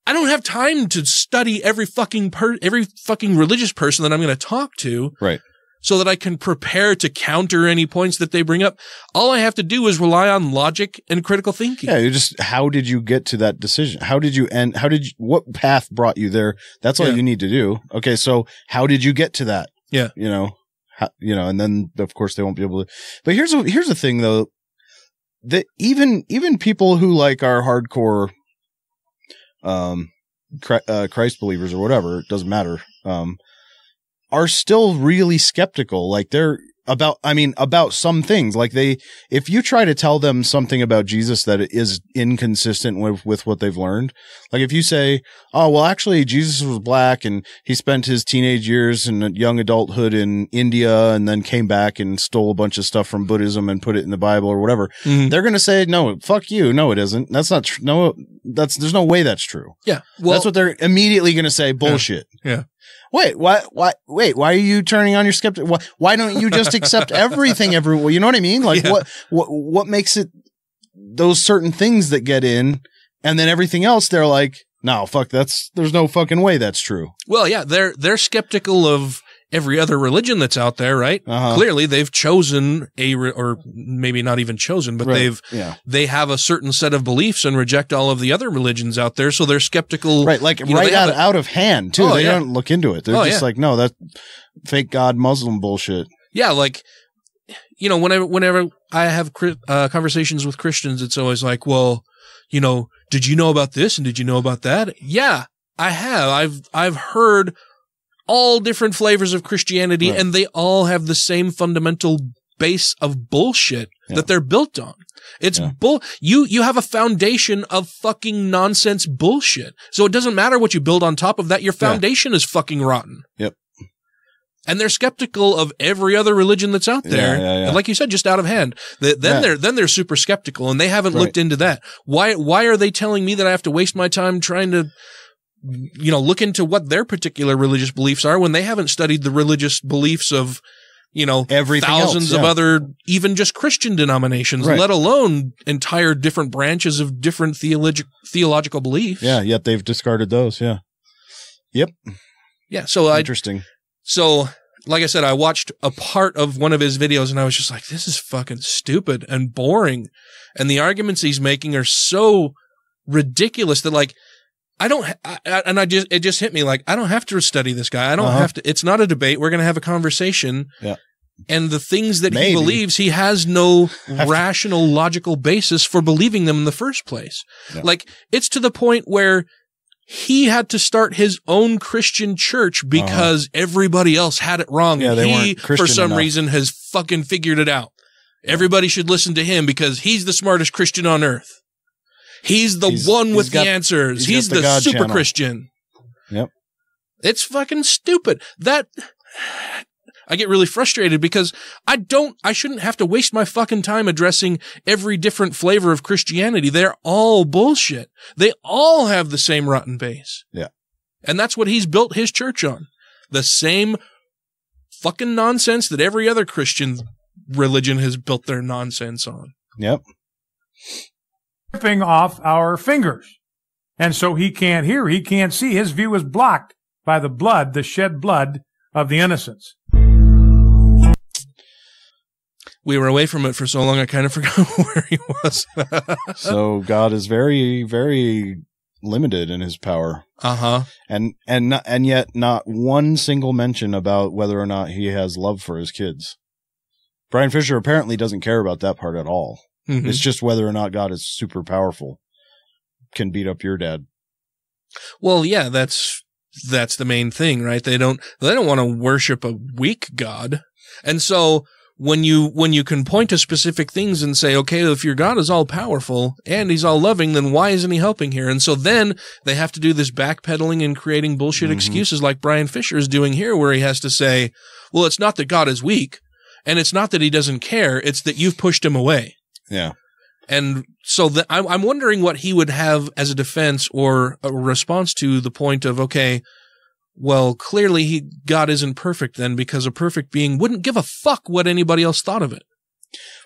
don't have time to study every fucking religious person that I'm going to talk to. Right. So that I can prepare to counter any points that they bring up. All I have to do is rely on logic and critical thinking. Yeah, how did you get to that decision? What path brought you there? That's all you need to do. Okay, so how did you get to that? Yeah. And then of course they won't be able to. But here's the thing though, that even people who like are hardcore Christ believers or whatever, it doesn't matter. Are still really skeptical. Like they're about some things. Like if you try to tell them something about Jesus that is inconsistent with what they've learned, like if you say, oh, well, actually Jesus was black and he spent his teenage years and young adulthood in India and then came back and stole a bunch of stuff from Buddhism and put it in the Bible or whatever. They're going to say, no, fuck you. No, it isn't. That's not true. No, there's no way that's true. Yeah. Well, that's what they're immediately going to say. Bullshit. Yeah. Wait, why are you turning on your skeptic? Why don't you just accept everything everywhere? You know what I mean? Like what makes it those certain things that get in and then everything else they're like, no, fuck, there's no fucking way that's true. Well, yeah, they're skeptical of every other religion that's out there, right? Clearly they've chosen or maybe not even chosen, but they have a certain set of beliefs and reject all of the other religions out there. So they're skeptical. Right. Like out of hand too. They don't look into it. They're just like, no, that's fake God Muslim bullshit. Yeah. Like, whenever I have conversations with Christians, it's always like, well, did you know about this? And did you know about that? Yeah, I have. I've heard all different flavors of Christianity, and they all have the same fundamental base of bullshit that they're built on. It's you have a foundation of fucking nonsense bullshit. So it doesn't matter what you build on top of that. Your foundation is fucking rotten. Yep. And they're skeptical of every other religion that's out there. And like you said, just out of hand. Then they're super skeptical and they haven't looked into that. Why are they telling me that I have to waste my time trying to look into what their particular religious beliefs are when they haven't studied the religious beliefs of, everything thousands else, of other, even just Christian denominations, let alone entire different branches of different theological beliefs. Yeah. Yet they've discarded those. Yeah. Yep. Yeah. So interesting. So like I said, I watched a part of one of his videos and I was just like, this is fucking stupid and boring. And the arguments he's making are so ridiculous that like, it just hit me like, I don't have to study this guy. I don't have to, it's not a debate. We're going to have a conversation. Yeah. And the things that he believes, he has no rational, logical basis for believing them in the first place. Yeah. Like, it's to the point where he had to start his own Christian church because everybody else had it wrong. Yeah, and he, for some enough. reason, has fucking figured it out. Everybody should listen to him because he's the smartest Christian on earth. He's the one with the answers. He's the super channel. Christian. Yep. It's fucking stupid. I get really frustrated because I shouldn't have to waste my fucking time addressing every different flavor of Christianity. They're all bullshit. They all have the same rotten base. Yeah. And that's what he's built his church on. The same fucking nonsense that every other Christian religion has built their nonsense on. Yep. Ripping off our fingers. And so he can't hear, he can't see. His view is blocked by the blood, the shed blood of the innocents. We were away from it for so long, I kind of forgot where he was. So God is very, very limited in his power. And yet not one single mention about whether or not he has love for his kids. Brian Fisher apparently doesn't care about that part at all. Mm-hmm. It's just whether or not God is super powerful, can beat up your dad. Well, yeah, that's the main thing, right? They don't want to worship a weak God. And so when you can point to specific things and say, okay, if your God is all powerful and he's all loving, then why isn't he helping here? And so then they have to do this backpedaling and creating bullshit excuses like Brian Fisher is doing here, where he has to say, well, it's not that God is weak and it's not that he doesn't care. It's that you've pushed him away. Yeah. And so I'm wondering what he would have as a defense or a response to the point of, okay, well, clearly God isn't perfect then, because a perfect being wouldn't give a fuck what anybody else thought of it.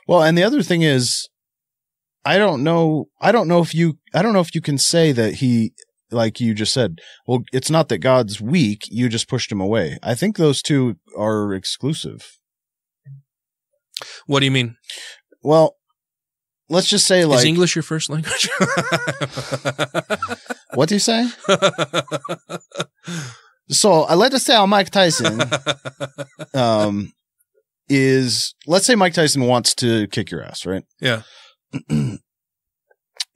Well, and the other thing is, I don't know if you can say that he, like you just said, well, it's not that God's weak, you just pushed him away. I think those two are exclusive. What do you mean? Well, let's just say, like, is English your first language? What do you say? So I let us say Mike Tyson let's say Mike Tyson wants to kick your ass, right? Yeah.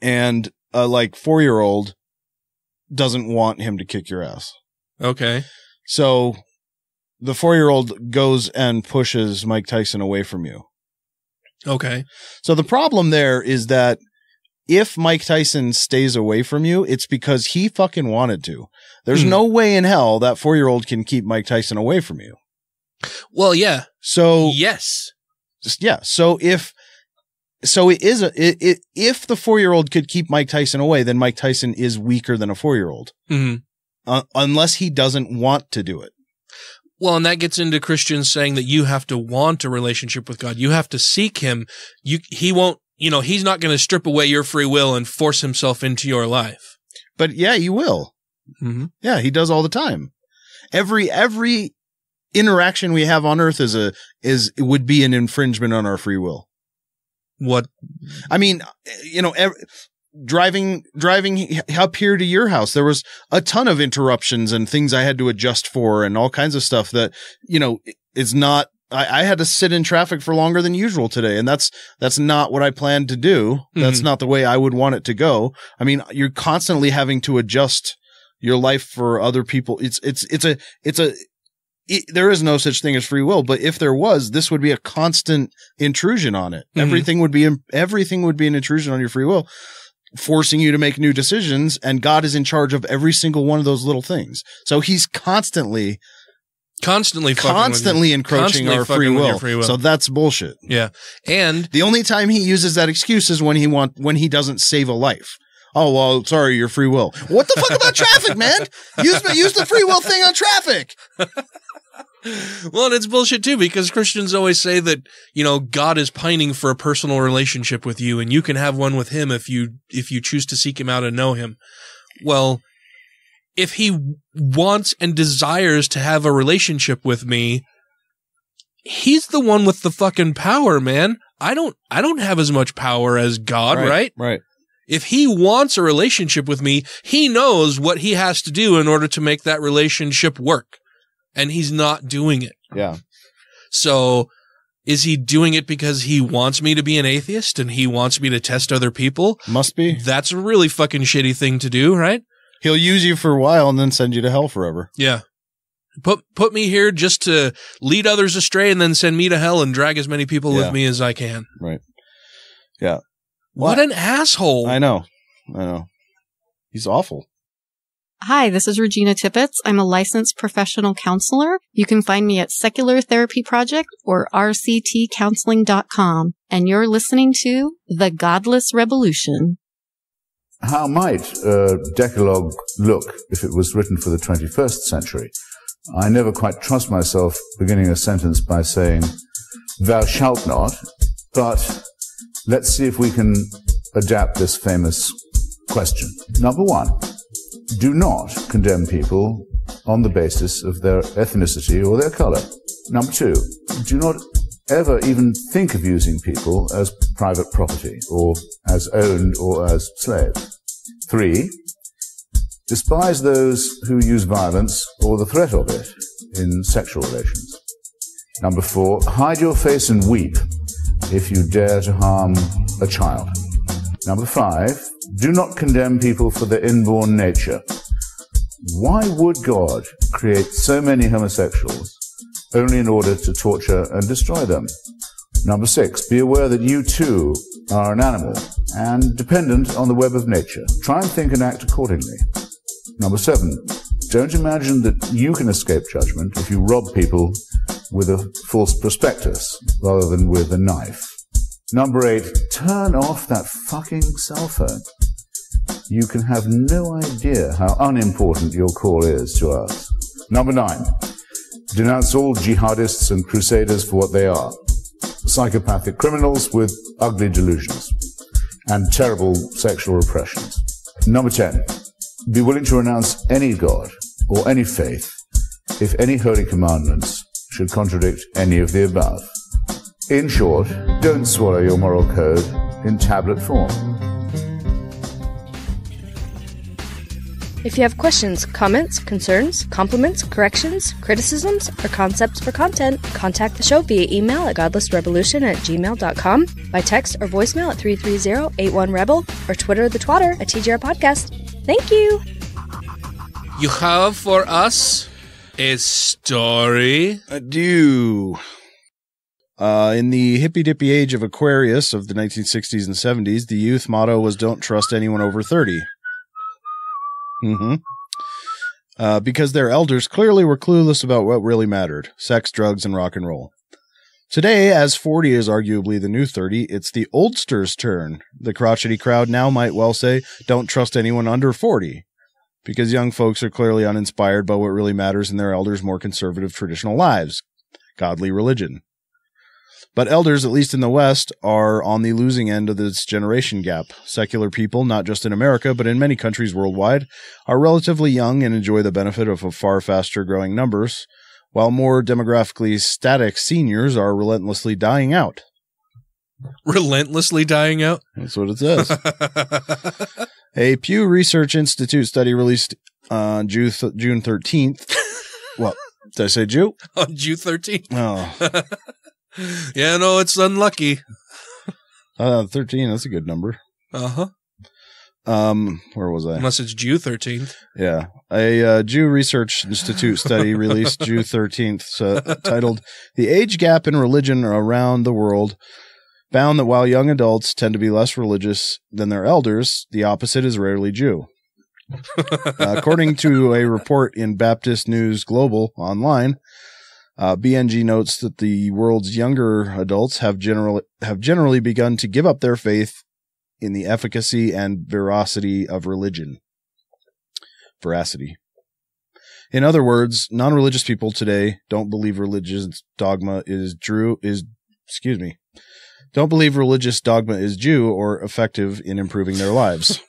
And a 4-year-old doesn't want him to kick your ass. Okay. So the 4-year-old goes and pushes Mike Tyson away from you. Okay. So the problem there is that if Mike Tyson stays away from you, it's because he fucking wanted to. There's no way in hell that 4-year-old can keep Mike Tyson away from you. Well, yeah. So yes. Yeah. So if the 4-year-old could keep Mike Tyson away, then Mike Tyson is weaker than a 4-year-old. Unless he doesn't want to do it. Well, and that gets into Christians saying that you have to want a relationship with God. You have to seek him. He won't, he's not going to strip away your free will and force himself into your life. But yeah, you will. Mm-hmm. Yeah, he does all the time. Every interaction we have on earth would be an infringement on our free will. What? I mean, driving up here to your house, there was a ton of interruptions and things I had to adjust for and all kinds of stuff that, is not, I had to sit in traffic for longer than usual today. And that's not what I planned to do. That's not the way I would want it to go. I mean, you're constantly having to adjust your life for other people. There is no such thing as free will, but if there was, this would be a constant intrusion on it. Everything would be an intrusion on your free will, forcing you to make new decisions. And God is in charge of every single one of those little things. So he's constantly encroaching our free will. So that's bullshit. Yeah. And the only time he uses that excuse is when he doesn't save a life. Oh, well, sorry, your free will. What the fuck about traffic, man? Use the free will thing on traffic. Well, and it's bullshit too, because Christians always say that, God is pining for a personal relationship with you, and you can have one with him if you choose to seek him out and know him. Well, if he wants and desires to have a relationship with me, he's the one with the fucking power, man. I don't have as much power as God, right? Right. If he wants a relationship with me, he knows what he has to do in order to make that relationship work. And he's not doing it. Yeah. So is he doing it because he wants me to be an atheist and he wants me to test other people? Must be. That's a really fucking shitty thing to do, right? He'll use you for a while and then send you to hell forever. Yeah. Put me here just to lead others astray and then send me to hell and drag as many people with me as I can. Right. Yeah. What an asshole. I know. He's awful. Hi, this is Regina Tippett. I'm a licensed professional counselor. You can find me at Secular Therapy Project or rctcounseling.com. And you're listening to The Godless Rebelution. How might a Decalogue look if it was written for the 21st century? I never quite trust myself beginning a sentence by saying, thou shalt not, but let's see if we can adapt this famous question. Number one, do not condemn people on the basis of their ethnicity or their color. Number two, do not ever even think of using people as private property or as owned or as slaves. Three, despise those who use violence or the threat of it in sexual relations. Number four, hide your face and weep if you dare to harm a child. Number five, do not condemn people for their inborn nature. Why would God create so many homosexuals only in order to torture and destroy them? Number six, be aware that you too are an animal and dependent on the web of nature. Try and think and act accordingly. Number seven, don't imagine that you can escape judgment if you rob people with a false prospectus rather than with a knife. Number eight, turn off that fucking cell phone. You can have no idea how unimportant your call is to us. Number nine, denounce all jihadists and crusaders for what they are. Psychopathic criminals with ugly delusions and terrible sexual repressions. Number 10, be willing to renounce any god or any faith if any holy commandments should contradict any of the above. In short, don't swallow your moral code in tablet form. If you have questions, comments, concerns, compliments, corrections, criticisms, or concepts for content, contact the show via email at godlessrebelution@gmail.com, by text or voicemail at 330-81-REBEL, or Twitter the twatter at TGR Podcast. Thank you! You have for us a story? I do. In the hippy-dippy age of Aquarius of the 1960s and 70s, the youth motto was don't trust anyone over 30. Because their elders clearly were clueless about what really mattered, sex, drugs, and rock and roll. Today, as 40 is arguably the new 30, it's the oldsters' turn. The crotchety crowd now might well say, don't trust anyone under 40, because young folks are clearly uninspired by what really matters in their elders' more conservative traditional lives, godly religion. But elders, at least in the West, are on the losing end of this generation gap. Secular people, not just in America, but in many countries worldwide, are relatively young and enjoy the benefit of a far faster growing numbers, while more demographically static seniors are relentlessly dying out. Relentlessly dying out? That's what it says. A Pew Research Institute study released on June 13th. What? Did I say Jew? On June 13th. Oh. Yeah, no, it's unlucky. 13, that's a good number. Uh-huh. Where was I? Unless it's June 13th. Yeah. A Jew Research Institute study released June 13th, titled The Age Gap in Religion Around the World, found that while young adults tend to be less religious than their elders, the opposite is rarely Jew. According to a report in Baptist News Global online, BNG notes that the world's younger adults have generally begun to give up their faith in the efficacy and veracity of religion. Veracity. In other words, non-religious people today don't believe religious dogma is Jew or effective in improving their lives.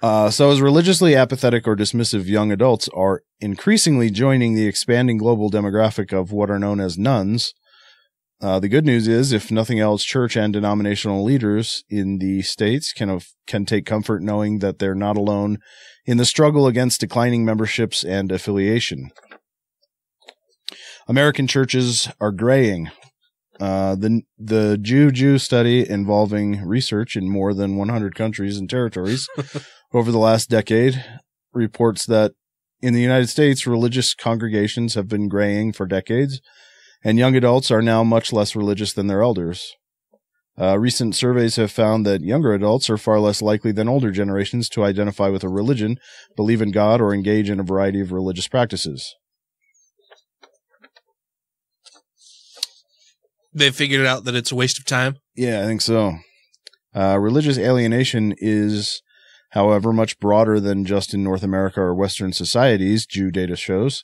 So as religiously apathetic or dismissive young adults are increasingly joining the expanding global demographic of what are known as nuns, the good news is, if nothing else, church and denominational leaders in the states can take comfort knowing that they're not alone in the struggle against declining memberships and affiliation. American churches are graying. The Jew study involving research in more than 100 countries and territories over the last decade reports that in the United States, religious congregations have been graying for decades, and young adults are now much less religious than their elders. Recent surveys have found that younger adults are far less likely than older generations to identify with a religion, believe in God, or engage in a variety of religious practices. They figured out that it's a waste of time? Yeah, I think so. Religious alienation is, however, much broader than just in North America or Western societies, Jew data shows.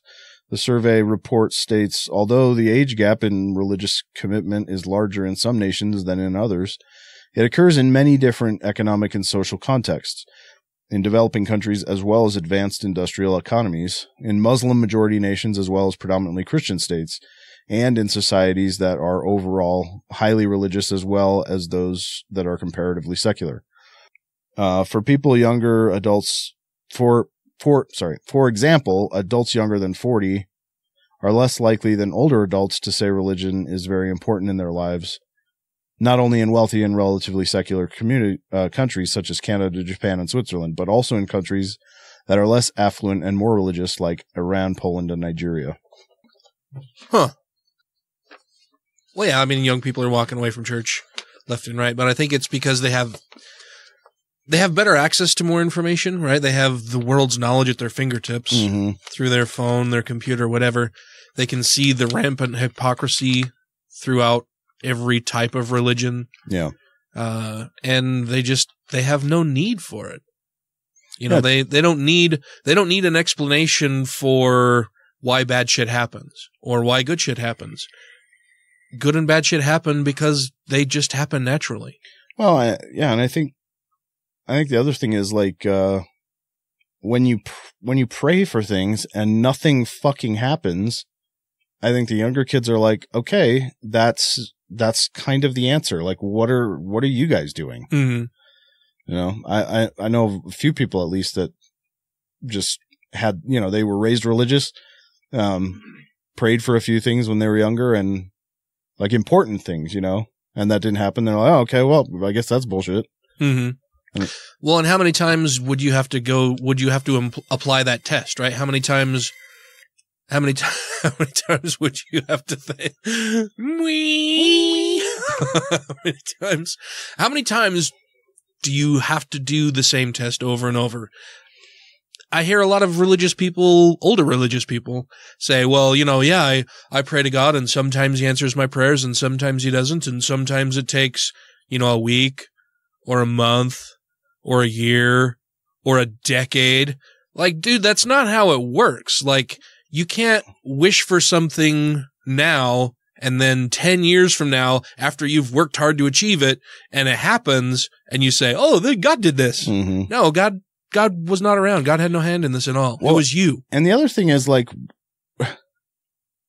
The survey report states, although the age gap in religious commitment is larger in some nations than in others, it occurs in many different economic and social contexts, in developing countries as well as advanced industrial economies, in Muslim-majority nations as well as predominantly Christian states, and in societies that are overall highly religious as well as those that are comparatively secular. For example, adults younger than 40 are less likely than older adults to say religion is very important in their lives, not only in wealthy and relatively secular countries such as Canada, Japan, and Switzerland, but also in countries that are less affluent and more religious like Iran, Poland, and Nigeria. Huh. Well, yeah, I mean, young people are walking away from church left and right, but I think it's because they have better access to more information, right? They have the world's knowledge at their fingertips through their phone, their computer, whatever. They can see the rampant hypocrisy throughout every type of religion. Yeah. And they have no need for it. You know, they don't need an explanation for why bad shit happens or why good shit happens. Good and bad shit happen because they just happen naturally. Well, and I think the other thing is like when you pray for things and nothing fucking happens, I think the younger kids are like, okay, that's kind of the answer. Like, what are you guys doing? Mm-hmm. You know, I know a few people at least that just had, you know, they were raised religious, prayed for a few things when they were younger and like important things, you know, and that didn't happen. They're like, oh, okay, well, I guess that's bullshit. Mm-hmm. Well, and how many times would you have to apply that test, right? How many times would you have to think? How many times do you have to do the same test over and over? I hear a lot of older religious people say, well, you know, yeah, I pray to God and sometimes he answers my prayers and sometimes he doesn't. And sometimes it takes, you know, a week or a month or a year or a decade. Like, dude, that's not how it works. Like, you can't wish for something now and then 10 years from now, after you've worked hard to achieve it and it happens and you say, oh, God did this. Mm-hmm. No, God was not around. God had no hand in this at all. Well, it was you. And the other thing is, like,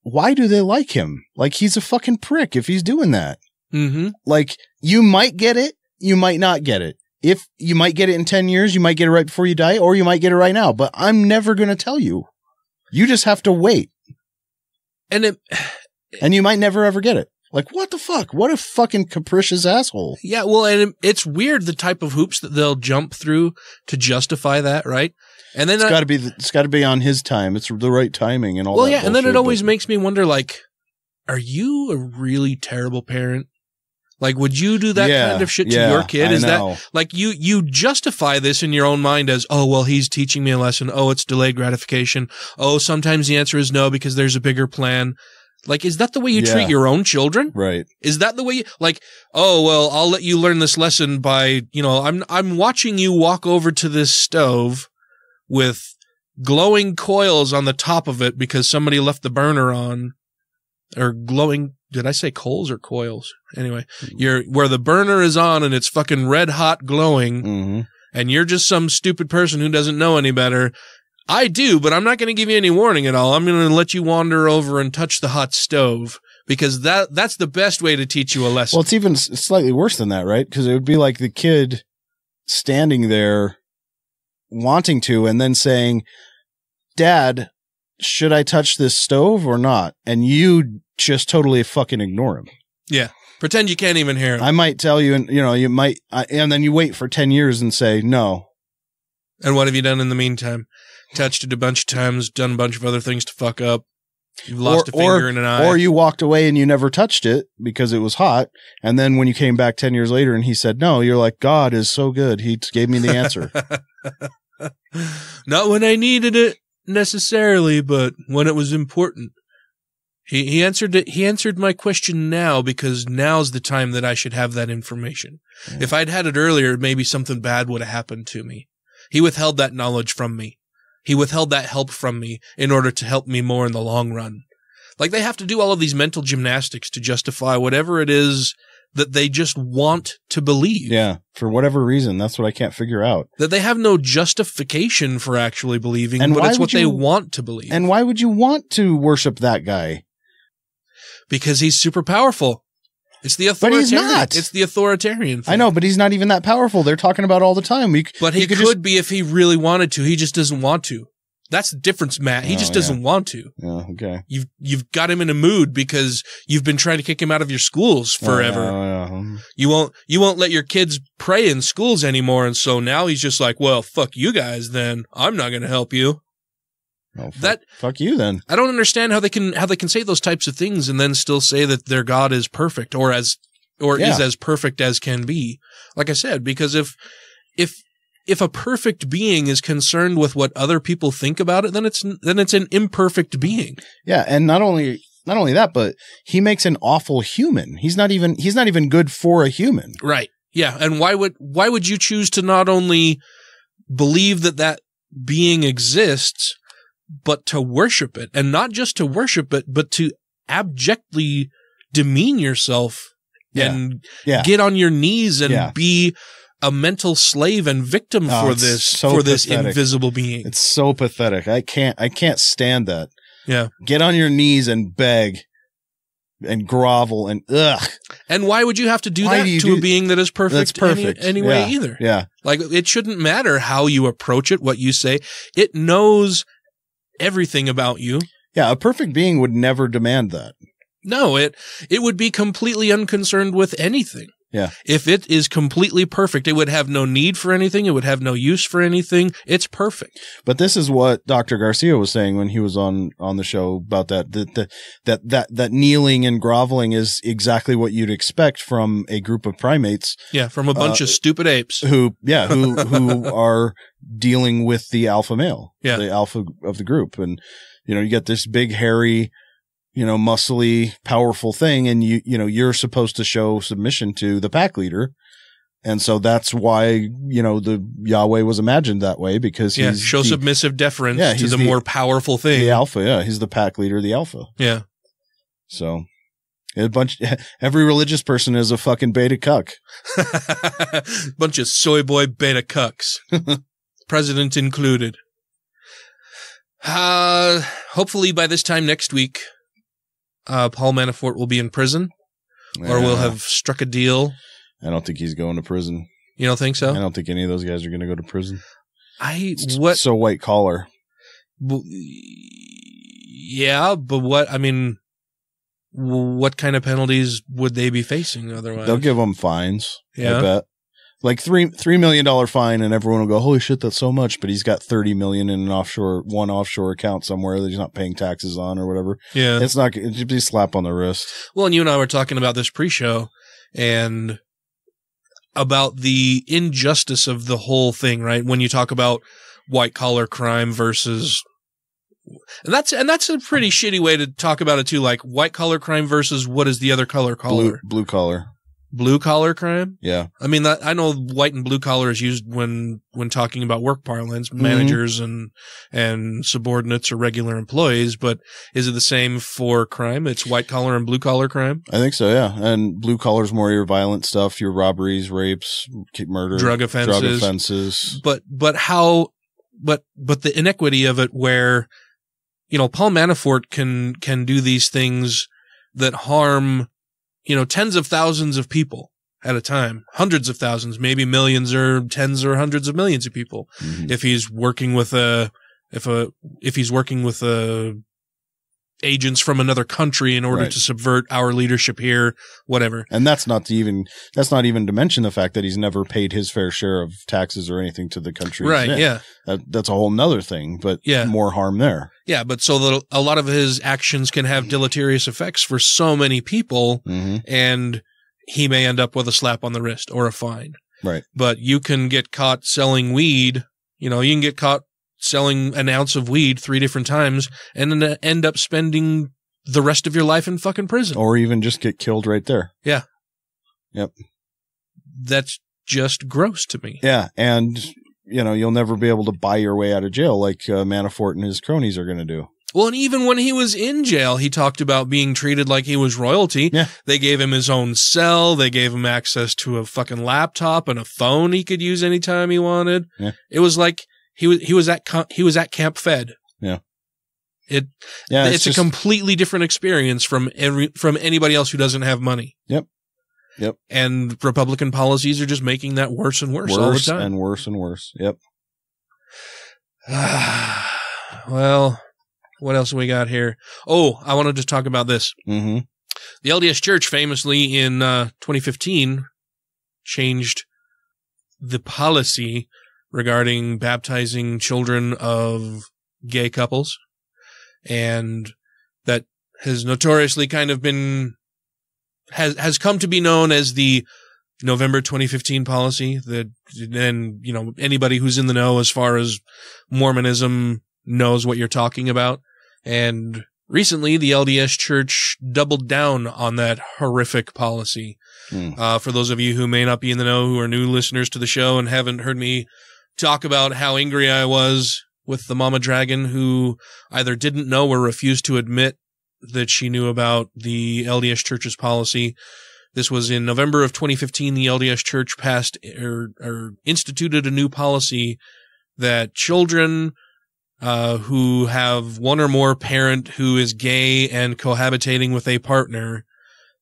why do they like him? Like, he's a fucking prick if he's doing that. Mm-hmm. Like, you might get it, you might not get it. If you might get it in 10 years, you might get it right before you die, or you might get it right now. But I'm never going to tell you. You just have to wait. And you might never ever get it. Like, what the fuck? What a fucking capricious asshole. Yeah, well, and it's weird the type of hoops that they'll jump through to justify that, right? And then it's got to be on his time. It's the right timing and all that. Well, yeah, and then it bullshit, always makes me wonder, like, are you a really terrible parent? Like, would you do that kind of shit to your kid? Is that like you justify this in your own mind as, oh, well, he's teaching me a lesson. Oh, it's delayed gratification. Oh, sometimes the answer is no because there's a bigger plan. Like, is that the way you treat your own children? Right. Is that the way you, like, oh, well, I'll let you learn this lesson by, you know, I'm watching you walk over to this stove with glowing coils on the top of it because somebody left the burner on, or glowing, did I say coals or coils? Anyway, where the burner is on and it's fucking red hot glowing. Mm-hmm. and you're just some stupid person who doesn't know any better, I do, but I'm not going to give you any warning at all. I'm going to let you wander over and touch the hot stove, because that's the best way to teach you a lesson. Well, it's even slightly worse than that, right? Because it would be like the kid standing there wanting to and then saying, Dad, should I touch this stove or not? And you just totally fucking ignore him. Yeah. Pretend you can't even hear him. I might tell you, and you might, and then you wait for 10 years and say no. And what have you done in the meantime? Touched it a bunch of times, done a bunch of other things to fuck up. You've lost a finger and an eye. Or you walked away and you never touched it because it was hot. And then when you came back 10 years later and he said no, you're like, God is so good. He gave me the answer. Not when I needed it necessarily, but when it was important. He answered it. He answered my question now, because now's the time that I should have that information. Yeah. If I'd had it earlier, maybe something bad would have happened to me. He withheld that knowledge from me. He withheld that help from me in order to help me more in the long run. Like, they have to do all of these mental gymnastics to justify whatever it is that they just want to believe. Yeah, for whatever reason. That's what I can't figure out. That they have no justification for actually believing, but it's what they want to believe. And why would you want to worship that guy? Because he's super powerful. It's the authoritarian. But he's not. It's the authoritarian thing. I know, but he's not even that powerful. They're talking about all the time. But he could be if he really wanted to. He just doesn't want to. That's the difference, Matt. He just doesn't want to. Yeah, okay. You've got him in a mood because you've been trying to kick him out of your schools forever. You won't let your kids pray in schools anymore, and so now he's just like, well, fuck you guys then. I'm not going to help you. Oh, fuck you then. I don't understand how they can say those types of things and then still say that their God is perfect or is as perfect as can be. Like I said, because if a perfect being is concerned with what other people think about it, then it's an imperfect being. Yeah, and not only that, but he makes an awful human. He's not even good for a human. Right. Yeah, and why would you choose to not only believe that being exists, but to worship it, and not just to worship it, but to abjectly demean yourself and get on your knees and be a mental slave and victim for this invisible being. It's so pathetic. I can't stand that. Yeah. Get on your knees and beg and grovel and ugh. And why would you have to do that to a being that is perfect? That's perfect anyway either. Yeah. Like, it shouldn't matter how you approach it, what you say. It knows everything about you. Yeah, a perfect being would never demand that. No, it would be completely unconcerned with anything. Yeah. If it is completely perfect, it would have no need for anything. It would have no use for anything. It's perfect. But this is what Dr. Garcia was saying when he was on the show about that kneeling and groveling is exactly what you'd expect from a group of primates. Yeah, from a bunch of stupid apes who are dealing with the alpha male, the alpha of the group. And, you get this big, hairy, muscly, powerful thing. And you're supposed to show submission to the pack leader. And so that's why, the Yahweh was imagined that way, because show submissive deference to the more powerful thing. The alpha. Yeah. He's the pack leader, the alpha. Yeah. So every religious person is a fucking beta cuck. Bunch of soy boy beta cucks. President included. Hopefully by this time next week, Paul Manafort will be in prison, or we'll have struck a deal. I don't think he's going to prison. You don't think so? I don't think any of those guys are going to go to prison. So white collar. Yeah, but what kind of penalties would they be facing otherwise? They'll give them fines. Yeah. I bet. Like $3 million fine, and everyone will go, holy shit, that's so much. But he's got 30 million in one offshore account somewhere that he's not paying taxes on or whatever. Yeah. It'd be a slap on the wrist. Well, and you and I were talking about this pre-show and about the injustice of the whole thing, right? When you talk about white collar crime versus, and that's a pretty shitty way to talk about it too. Like, white collar crime versus what is the other color? Blue collar. blue collar crime. Yeah. I mean, I know white and blue collar is used when talking about work parlance, managers and subordinates or regular employees, but is it the same for crime? It's white collar and blue collar crime? I think so, yeah. And blue collar is more your violent stuff, your robberies, rapes, murder, drug offenses. But the inequity of it where, Paul Manafort can do these things that harm, tens of thousands of people at a time, hundreds of thousands, maybe millions or tens or hundreds of millions of people. Mm-hmm. If he's working with agents from another country in order to subvert our leadership here, whatever. And that's not even to mention the fact that he's never paid his fair share of taxes or anything to the country. Right. Yeah. That's a whole nother thing, but more harm there. Yeah. But so that a lot of his actions can have deleterious effects for so many people, and he may end up with a slap on the wrist or a fine. Right. But you can get caught selling weed. You can get caught selling an ounce of weed 3 different times and then end up spending the rest of your life in fucking prison. Or even just get killed right there. Yeah. Yep. That's just gross to me. Yeah. And, you'll never be able to buy your way out of jail like Manafort and his cronies are going to do. Well, and even when he was in jail, he talked about being treated like he was royalty. Yeah. They gave him his own cell. They gave him access to a fucking laptop and a phone he could use anytime he wanted. Yeah. It was like he was at Camp Fed. Yeah. It's a completely different experience from anybody else who doesn't have money. Yep. And Republican policies are just making that worse and worse all the time. And worse and worse. Yep. Well, what else we got here? Oh, I wanted to talk about this. Mm-hmm. The LDS Church famously in 2015 changed the policy regarding baptizing children of gay couples. And that has notoriously kind of been, has come to be known as the November 2015 policy. That, and, anybody who's in the know as far as Mormonism knows what you're talking about. And recently, the LDS Church doubled down on that horrific policy. For those of you who may not be in the know, who are new listeners to the show and haven't heard me talk about how angry I was with the Mama Dragon, who either didn't know or refused to admit that she knew about the LDS Church's policy. This was in November of 2015. The LDS Church passed or instituted a new policy that children who have one or more parent who is gay and cohabitating with a partner,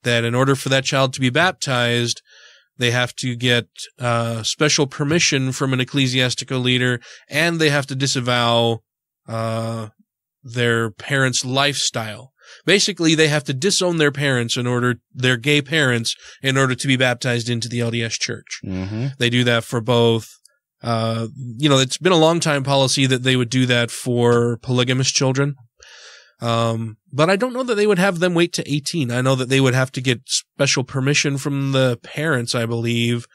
that in order for that child to be baptized, they have to get special permission from an ecclesiastical leader, and they have to disavow their parents' lifestyle. Basically, they have to disown their parents their gay parents in order to be baptized into the LDS Church. Mm-hmm. They do that for both. It's been a long time policy that they would do that for polygamous children. But I don't know that they would have them wait to 18. I know that they would have to get special permission from the parents, I believe,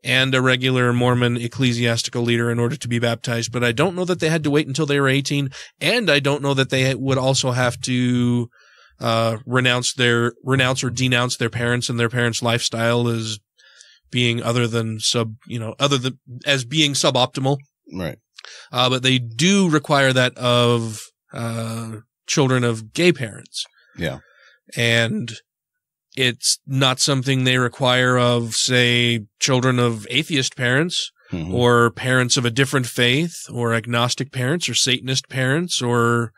and a regular Mormon ecclesiastical leader in order to be baptized. But I don't know that they had to wait until they were 18. And I don't know that they would also have to, renounce or denounce their parents and their parents' lifestyle as being as being suboptimal. Right. But they do require that of, children of gay parents. Yeah. And it's not something they require of, say, children of atheist parents or parents of a different faith or agnostic parents or Satanist parents or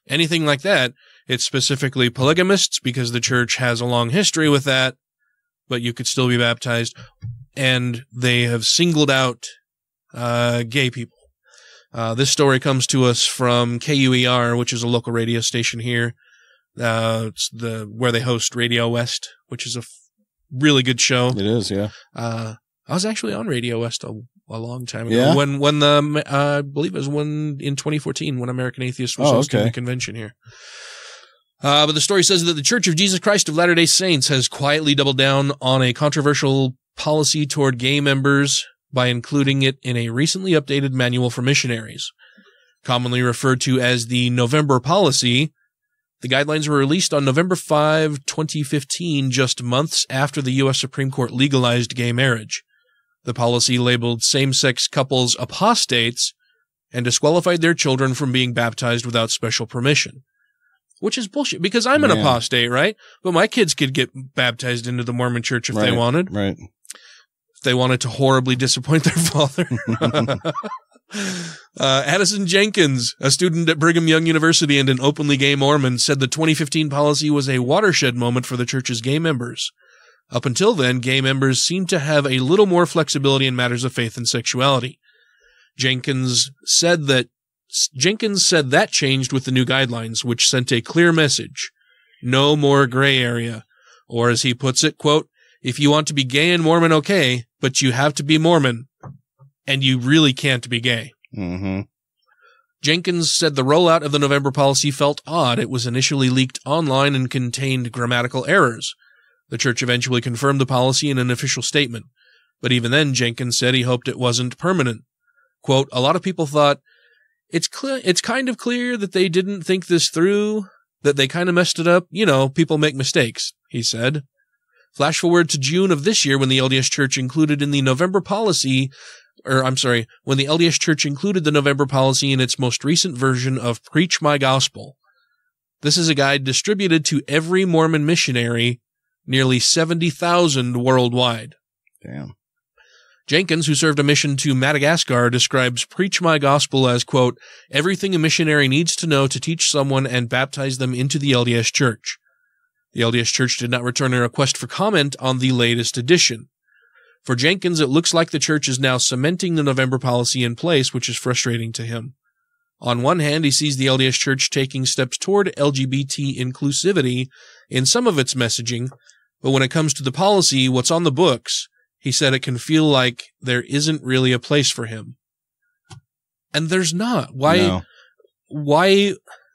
anything like that. It's specifically polygamists because the church has a long history with that, but you could still be baptized. And they have singled out gay people. This story comes to us from KUER, which is a local radio station here. It's where they host Radio West, which is a really good show. It is, yeah. I was actually on Radio West a long time ago. Yeah? When I believe it was in 2014 when American Atheists was hosting the convention here. But the story says that the Church of Jesus Christ of Latter-day Saints has quietly doubled down on a controversial policy toward gay members by including it in a recently updated manual for missionaries. Commonly referred to as the November policy, The guidelines were released on November 5, 2015, just months after the U.S. Supreme Court legalized gay marriage. The policy labeled same-sex couples apostates and disqualified their children from being baptized without special permission. Which is bullshit, because I'm an apostate, right? But my kids could get baptized into the Mormon church if they wanted. Right. If they wanted to horribly disappoint their father. Addison Jenkins, a student at Brigham Young University and an openly gay Mormon, said the 2015 policy was a watershed moment for the church's gay members. Up until then, gay members seemed to have a little more flexibility in matters of faith and sexuality. Jenkins said that changed with the new guidelines, which sent a clear message. No more gray area. Or as he puts it, quote, if you want to be gay and Mormon, okay, but you have to be Mormon. And you really can't be gay. Mm-hmm. Jenkins said the rollout of the November policy felt odd. It was initially leaked online and contained grammatical errors. The church eventually confirmed the policy in an official statement. But even then, Jenkins said he hoped it wasn't permanent. Quote, a lot of people thought, it's kind of clear that they didn't think this through, that they kind of messed it up. You know, people make mistakes, he said. Flash forward to June of this year when the LDS Church included in the November policy, when the LDS Church included the November policy in its most recent version of Preach My Gospel. This is a guide distributed to every Mormon missionary, nearly 70,000 worldwide. Damn. Jenkins, who served a mission to Madagascar, describes Preach My Gospel as, quote, everything a missionary needs to know to teach someone and baptize them into the LDS Church. The LDS Church did not return a request for comment on the latest edition. For Jenkins, it looks like the church is now cementing the November policy in place, which is frustrating to him. On one hand, he sees the LDS Church taking steps toward LGBT inclusivity in some of its messaging, but when it comes to the policy, what's on the books, he said it can feel like there isn't really a place for him. And there's not. Why?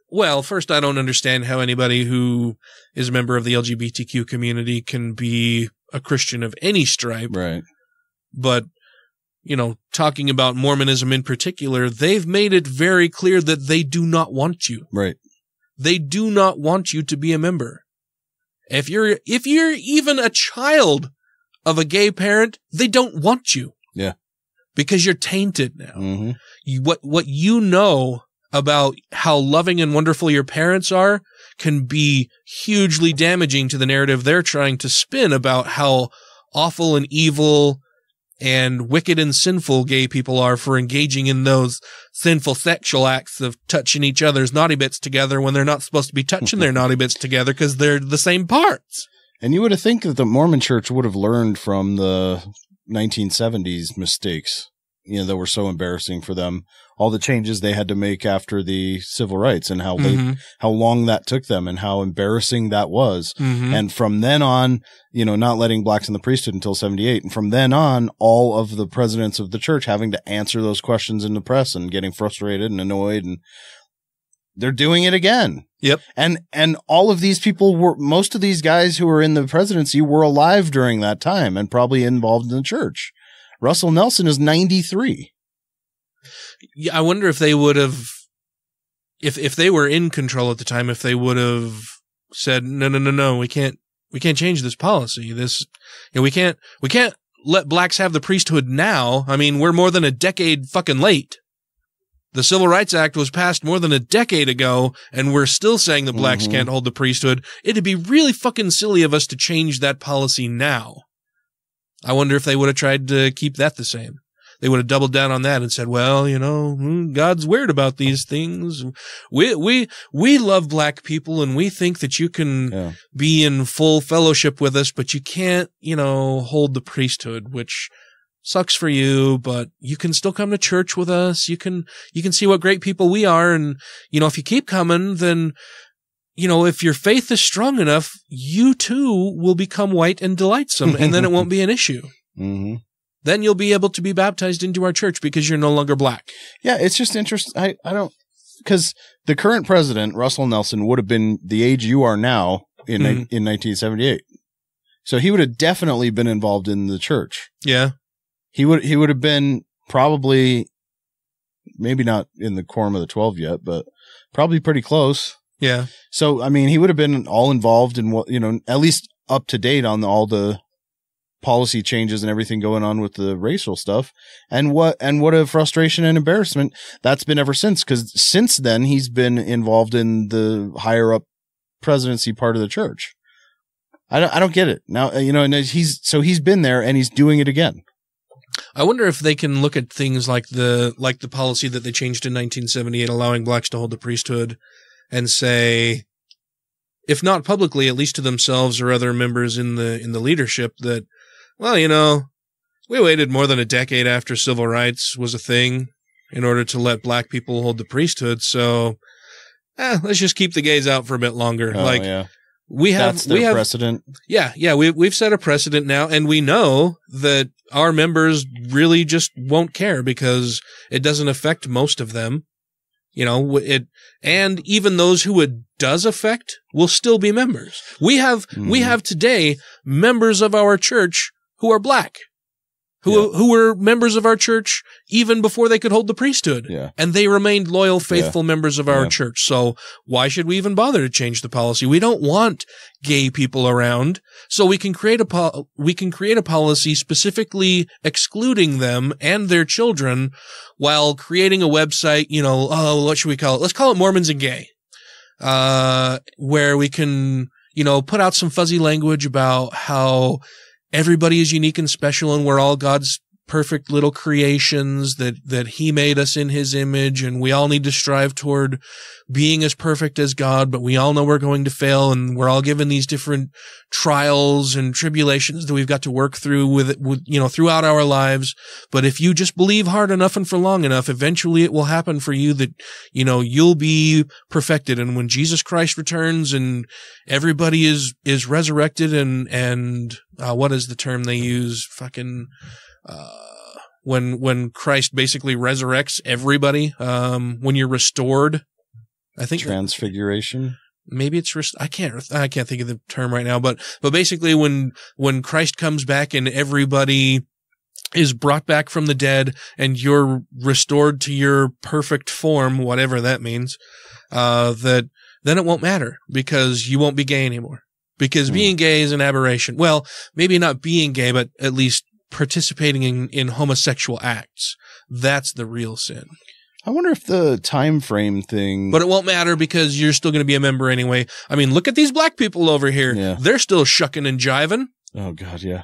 Well, first, I don't understand how anybody who is a member of the LGBTQ community can be a Christian of any stripe. Right. But, you know, talking about Mormonism in particular, they've made it very clear that they do not want you. Right. They do not want you to be a member. If you're even a child of a gay parent, they don't want you. Yeah. Because you're tainted now. Mm-hmm. What you know about how loving and wonderful your parents are can be hugely damaging to the narrative they're trying to spin about how awful and evil and wicked and sinful gay people are for engaging in those sinful sexual acts of touching each other's naughty bits together when they're not supposed to be touching their naughty bits together because they're the same parts. And you would have think that the Mormon church would have learned from the 1970s mistakes, you know, that were so embarrassing for them. All the changes they had to make after the civil rights and how how long that took them and how embarrassing that was. Mm-hmm. And from then on, you know, not letting blacks in the priesthood until 78. And from then on, all of the presidents of the church having to answer those questions in the press and getting frustrated and annoyed, and they're doing it again. Yep. And all of these people most of these guys who were in the presidency were alive during that time and probably involved in the church. Russell Nelson is 93. Yeah, I wonder if they would have, if they were in control at the time, if they would have said, no, we can't change this policy. We can't let blacks have the priesthood now. I mean, we're more than a decade fucking late. The Civil Rights Act was passed more than a decade ago, and we're still saying that blacks can't hold the priesthood. It'd be really fucking silly of us to change that policy now. I wonder if they would have tried to keep that the same. They would have doubled down on that and said, well, you know, God's weird about these things. We love black people and we think that you can be in full fellowship with us, but you can't, you know, hold the priesthood, which sucks for you, but you can still come to church with us. You can see what great people we are. And, you know, if you keep coming, then, you know, if your faith is strong enough, you too will become white and delightsome, and then it won't be an issue. Mm-hmm. Then you'll be able to be baptized into our church because you're no longer black. Yeah, it's just interesting. I don't, because the current president, Russell Nelson, would have been the age you are now in 1978. So he would have definitely been involved in the church. Yeah. He would have been probably, maybe not in the quorum of the 12 yet, but probably pretty close. Yeah. So, I mean, he would have been all involved in what, at least up to date on all the policy changes and everything going on with the racial stuff. And what a frustration and embarrassment that's been ever since. Because since then, he's been involved in the higher up presidency part of the church. I don't get it now. And he's been there and he's doing it again. I wonder if they can look at things like the policy that they changed in 1978, allowing blacks to hold the priesthood, and say, if not publicly, at least to themselves or other members in the leadership, that, well, we waited more than a decade after civil rights was a thing in order to let black people hold the priesthood. So, let's just keep the gays out for a bit longer. Yeah. We have precedent. Yeah. We've set a precedent now, and we know that our members really just won't care because it doesn't affect most of them. And even those who it does affect will still be members. We have today members of our church who are black, who were members of our church even before they could hold the priesthood. Yeah. And they remained loyal, faithful members of our church. So why should we even bother to change the policy? We don't want gay people around. So we can create a policy specifically excluding them and their children while creating a website, what should we call it? Let's call it Mormons and Gay. Where we can, put out some fuzzy language about how everybody is unique and special, and we're all God's perfect little creations, that he made us in his image, and we all need to strive toward being as perfect as God, but we all know we're going to fail, and we're all given these different trials and tribulations that we've got to work through with throughout our lives. But if you just believe hard enough and for long enough, eventually it will happen for you that, you'll be perfected. And when Jesus Christ returns and everybody is resurrected and what is the term they use? When Christ basically resurrects everybody, when you're restored, I think transfiguration. Maybe it's I can't think of the term right now, but basically when Christ comes back and everybody is brought back from the dead and you're restored to your perfect form, whatever that means, then it won't matter because you won't be gay anymore. Because being gay is an aberration. Well, maybe not being gay, but at least participating in homosexual acts. That's the real sin. I wonder if the time frame thing... But it won't matter because you're still going to be a member anyway. I mean, look at these black people over here. Yeah. They're still shucking and jiving. Oh, God, yeah.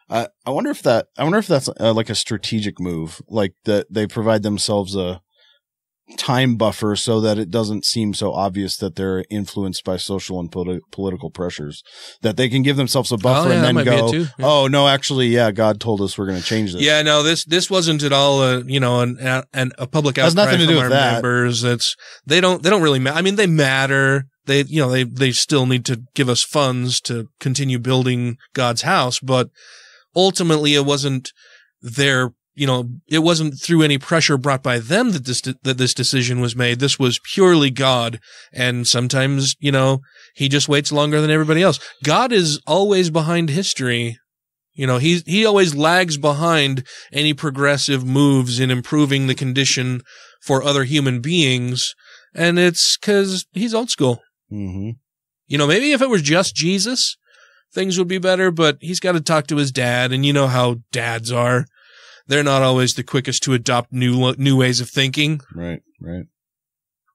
I wonder if that's like a strategic move, like that they provide themselves a time buffer so that it doesn't seem so obvious that they're influenced by social and political pressures, that they can give themselves a buffer and then go, oh no, actually, God told us we're going to change this. Yeah, no, this wasn't at all a public outcry from our members. They don't really matter. I mean, they matter. They still need to give us funds to continue building God's house, but ultimately it wasn't it wasn't through any pressure brought by them that this decision was made. This was purely God. And sometimes, he just waits longer than everybody else. God is always behind history. He always lags behind any progressive moves in improving the condition for other human beings. And it's 'cause he's old school. Mm-hmm. Maybe if it was just Jesus, things would be better, but he's got to talk to his dad. And you know how dads are. They're not always the quickest to adopt new ways of thinking. Right.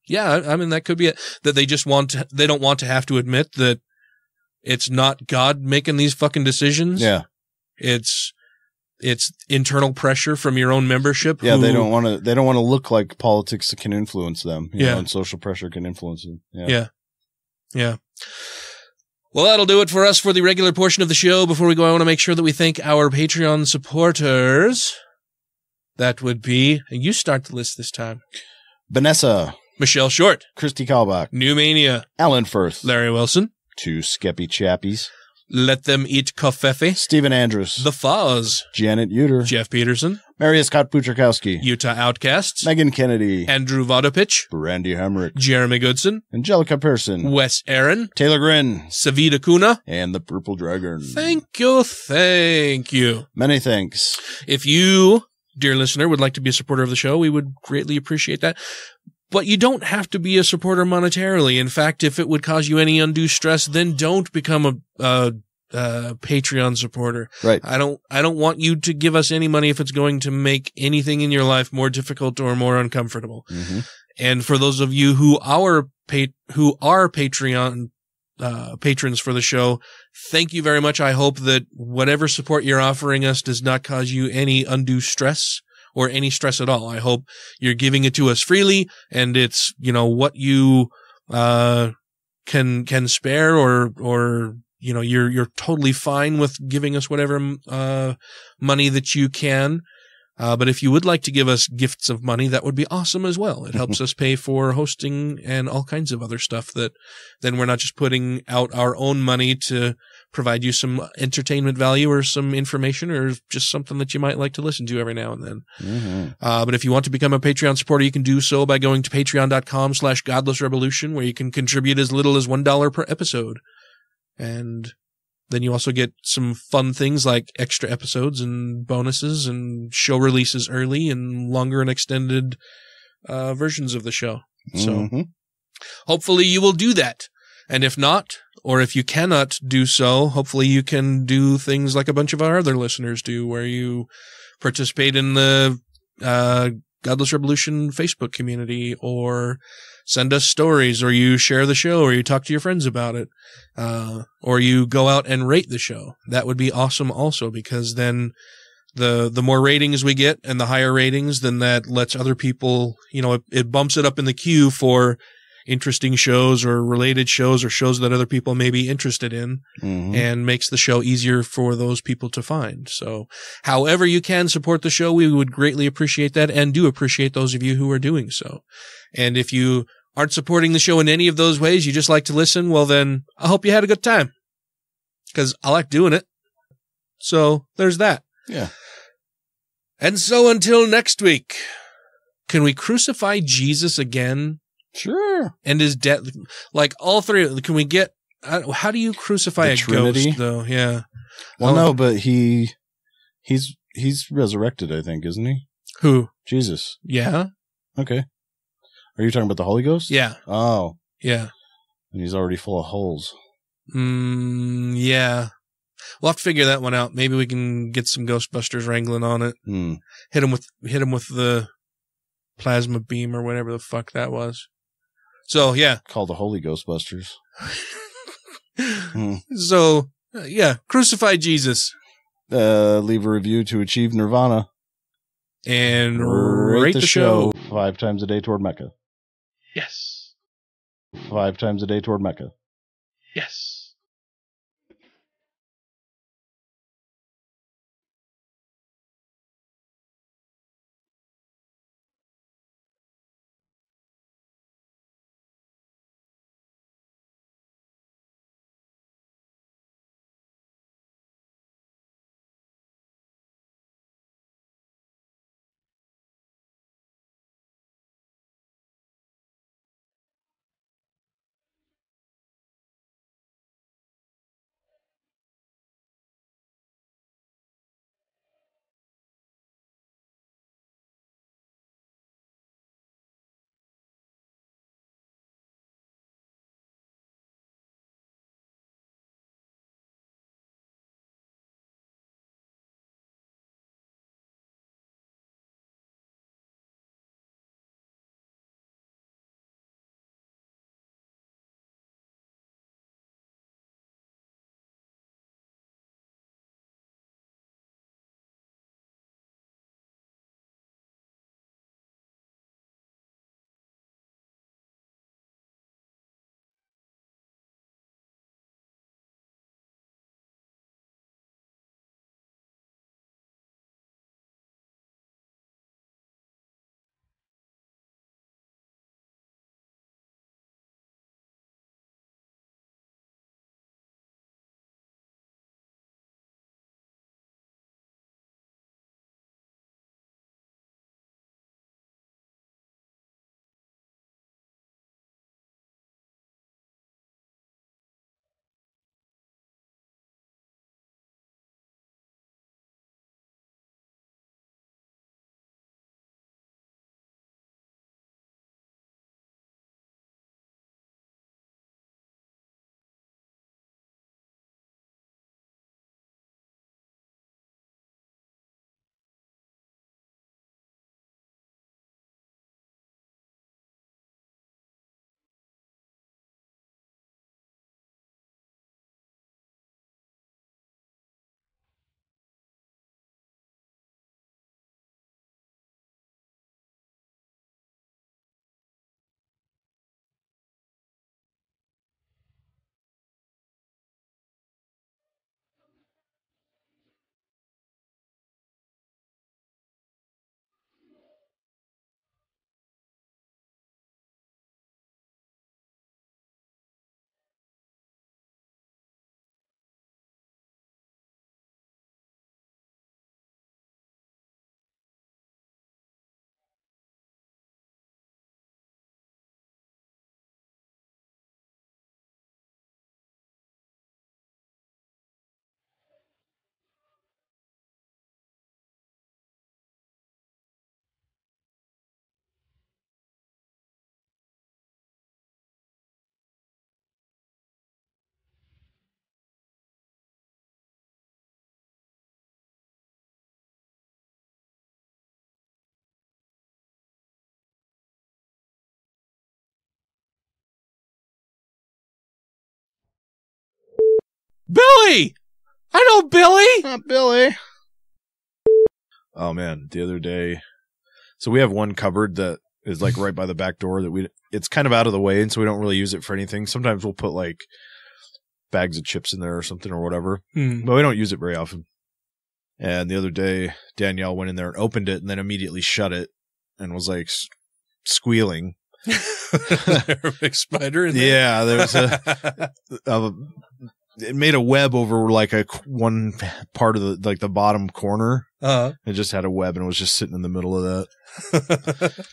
Yeah, I mean, that could be it. That they don't want to have to admit that it's not God making these fucking decisions. Yeah. It's internal pressure from your own membership. Yeah, they don't want to look like politics can influence them. You know, and social pressure can influence them. Yeah. Well, that'll do it for us for the regular portion of the show. Before we go, I want to make sure that we thank our Patreon supporters. That would be, you start the list this time. Vanessa. Michelle Short. Christy Kalbach. New Mania. Alan Firth. Larry Wilson. Two Skeppy Chappies. Let Them Eat Kofefe. Stephen Andrews. The Foz. Janet Uter. Jeff Peterson. Marius Scott Puchakowski. Utah Outcasts. Megan Kennedy. Andrew Vodopich. Brandy Hamrick. Jeremy Goodson. Angelica Pearson. Wes Aaron. Taylor Grin. Savita Kuna. And the Purple Dragon. Thank you. Many thanks. If you, dear listener, would like to be a supporter of the show, we would greatly appreciate that. But you don't have to be a supporter monetarily. In fact, if it would cause you any undue stress, then don't become a Patreon supporter. Right. I don't want you to give us any money if it's going to make anything in your life more difficult or more uncomfortable. Mm-hmm. And for those of you who are Patreon patrons for the show, thank you very much. I hope that whatever support you're offering us does not cause you any undue stress or any stress at all. I hope you're giving it to us freely, and it's, what you can spare, or you're totally fine with giving us whatever money that you can. But if you would like to give us gifts of money, that would be awesome as well. It helps us pay for hosting and all kinds of other stuff that then we're not just putting out our own money to provide you some entertainment value or some information or just something that you might like to listen to every now and then. Mm-hmm. But if you want to become a Patreon supporter, you can do so by going to patreon.com/GodlessRebelution, where you can contribute as little as $1 per episode. And then you also get some fun things like extra episodes and bonuses and show releases early and longer and extended versions of the show. So hopefully you will do that. And if not, or if you cannot do so, hopefully you can do things like a bunch of our other listeners do, where you participate in the Godless Rebelution Facebook community, or send us stories, or you share the show, or you talk to your friends about it, or you go out and rate the show. That would be awesome also, because then the more ratings we get and the higher ratings, then that lets other people, it bumps it up in the queue for interesting shows or related shows or shows that other people may be interested in, and makes the show easier for those people to find. So however you can support the show, we would greatly appreciate that, and do appreciate those of you who are doing so. And if you aren't supporting the show in any of those ways, you just like to listen, well then, I hope you had a good time, because I like doing it. So there's that. Yeah. And so until next week, can we crucify Jesus again? Sure. And his death, like all three, can we get, how do you crucify The a Trinity? ghost though? Yeah. Well, no, but he's resurrected, I think, isn't he? Who? Jesus. Yeah. Okay. Are you talking about the Holy Ghost? Yeah. Oh. Yeah. And he's already full of holes. Yeah. We'll have to figure that one out. Maybe we can get some Ghostbusters wrangling on it. Hit him with the plasma beam or whatever the fuck that was. So, yeah. Called the Holy Ghostbusters. So, yeah. Crucify Jesus. Leave a review to achieve nirvana. And rate the show 5 times a day toward Mecca. Yes. 5 times a day toward Mecca. Yes. Billy! I know Billy! Not Billy. Oh man, the other day. So we have one cupboard that is like right by the back door that it's kind of out of the way, and so we don't really use it for anything. Sometimes we'll put like bags of chips in there or something or whatever, but we don't use it very often. And the other day, Danielle went in there and opened it and then immediately shut it and was like squealing. There a big spider in there? Yeah, there was it made a web over like one part of the bottom corner. Uh-huh. It just had a web and it was just sitting in the middle of that.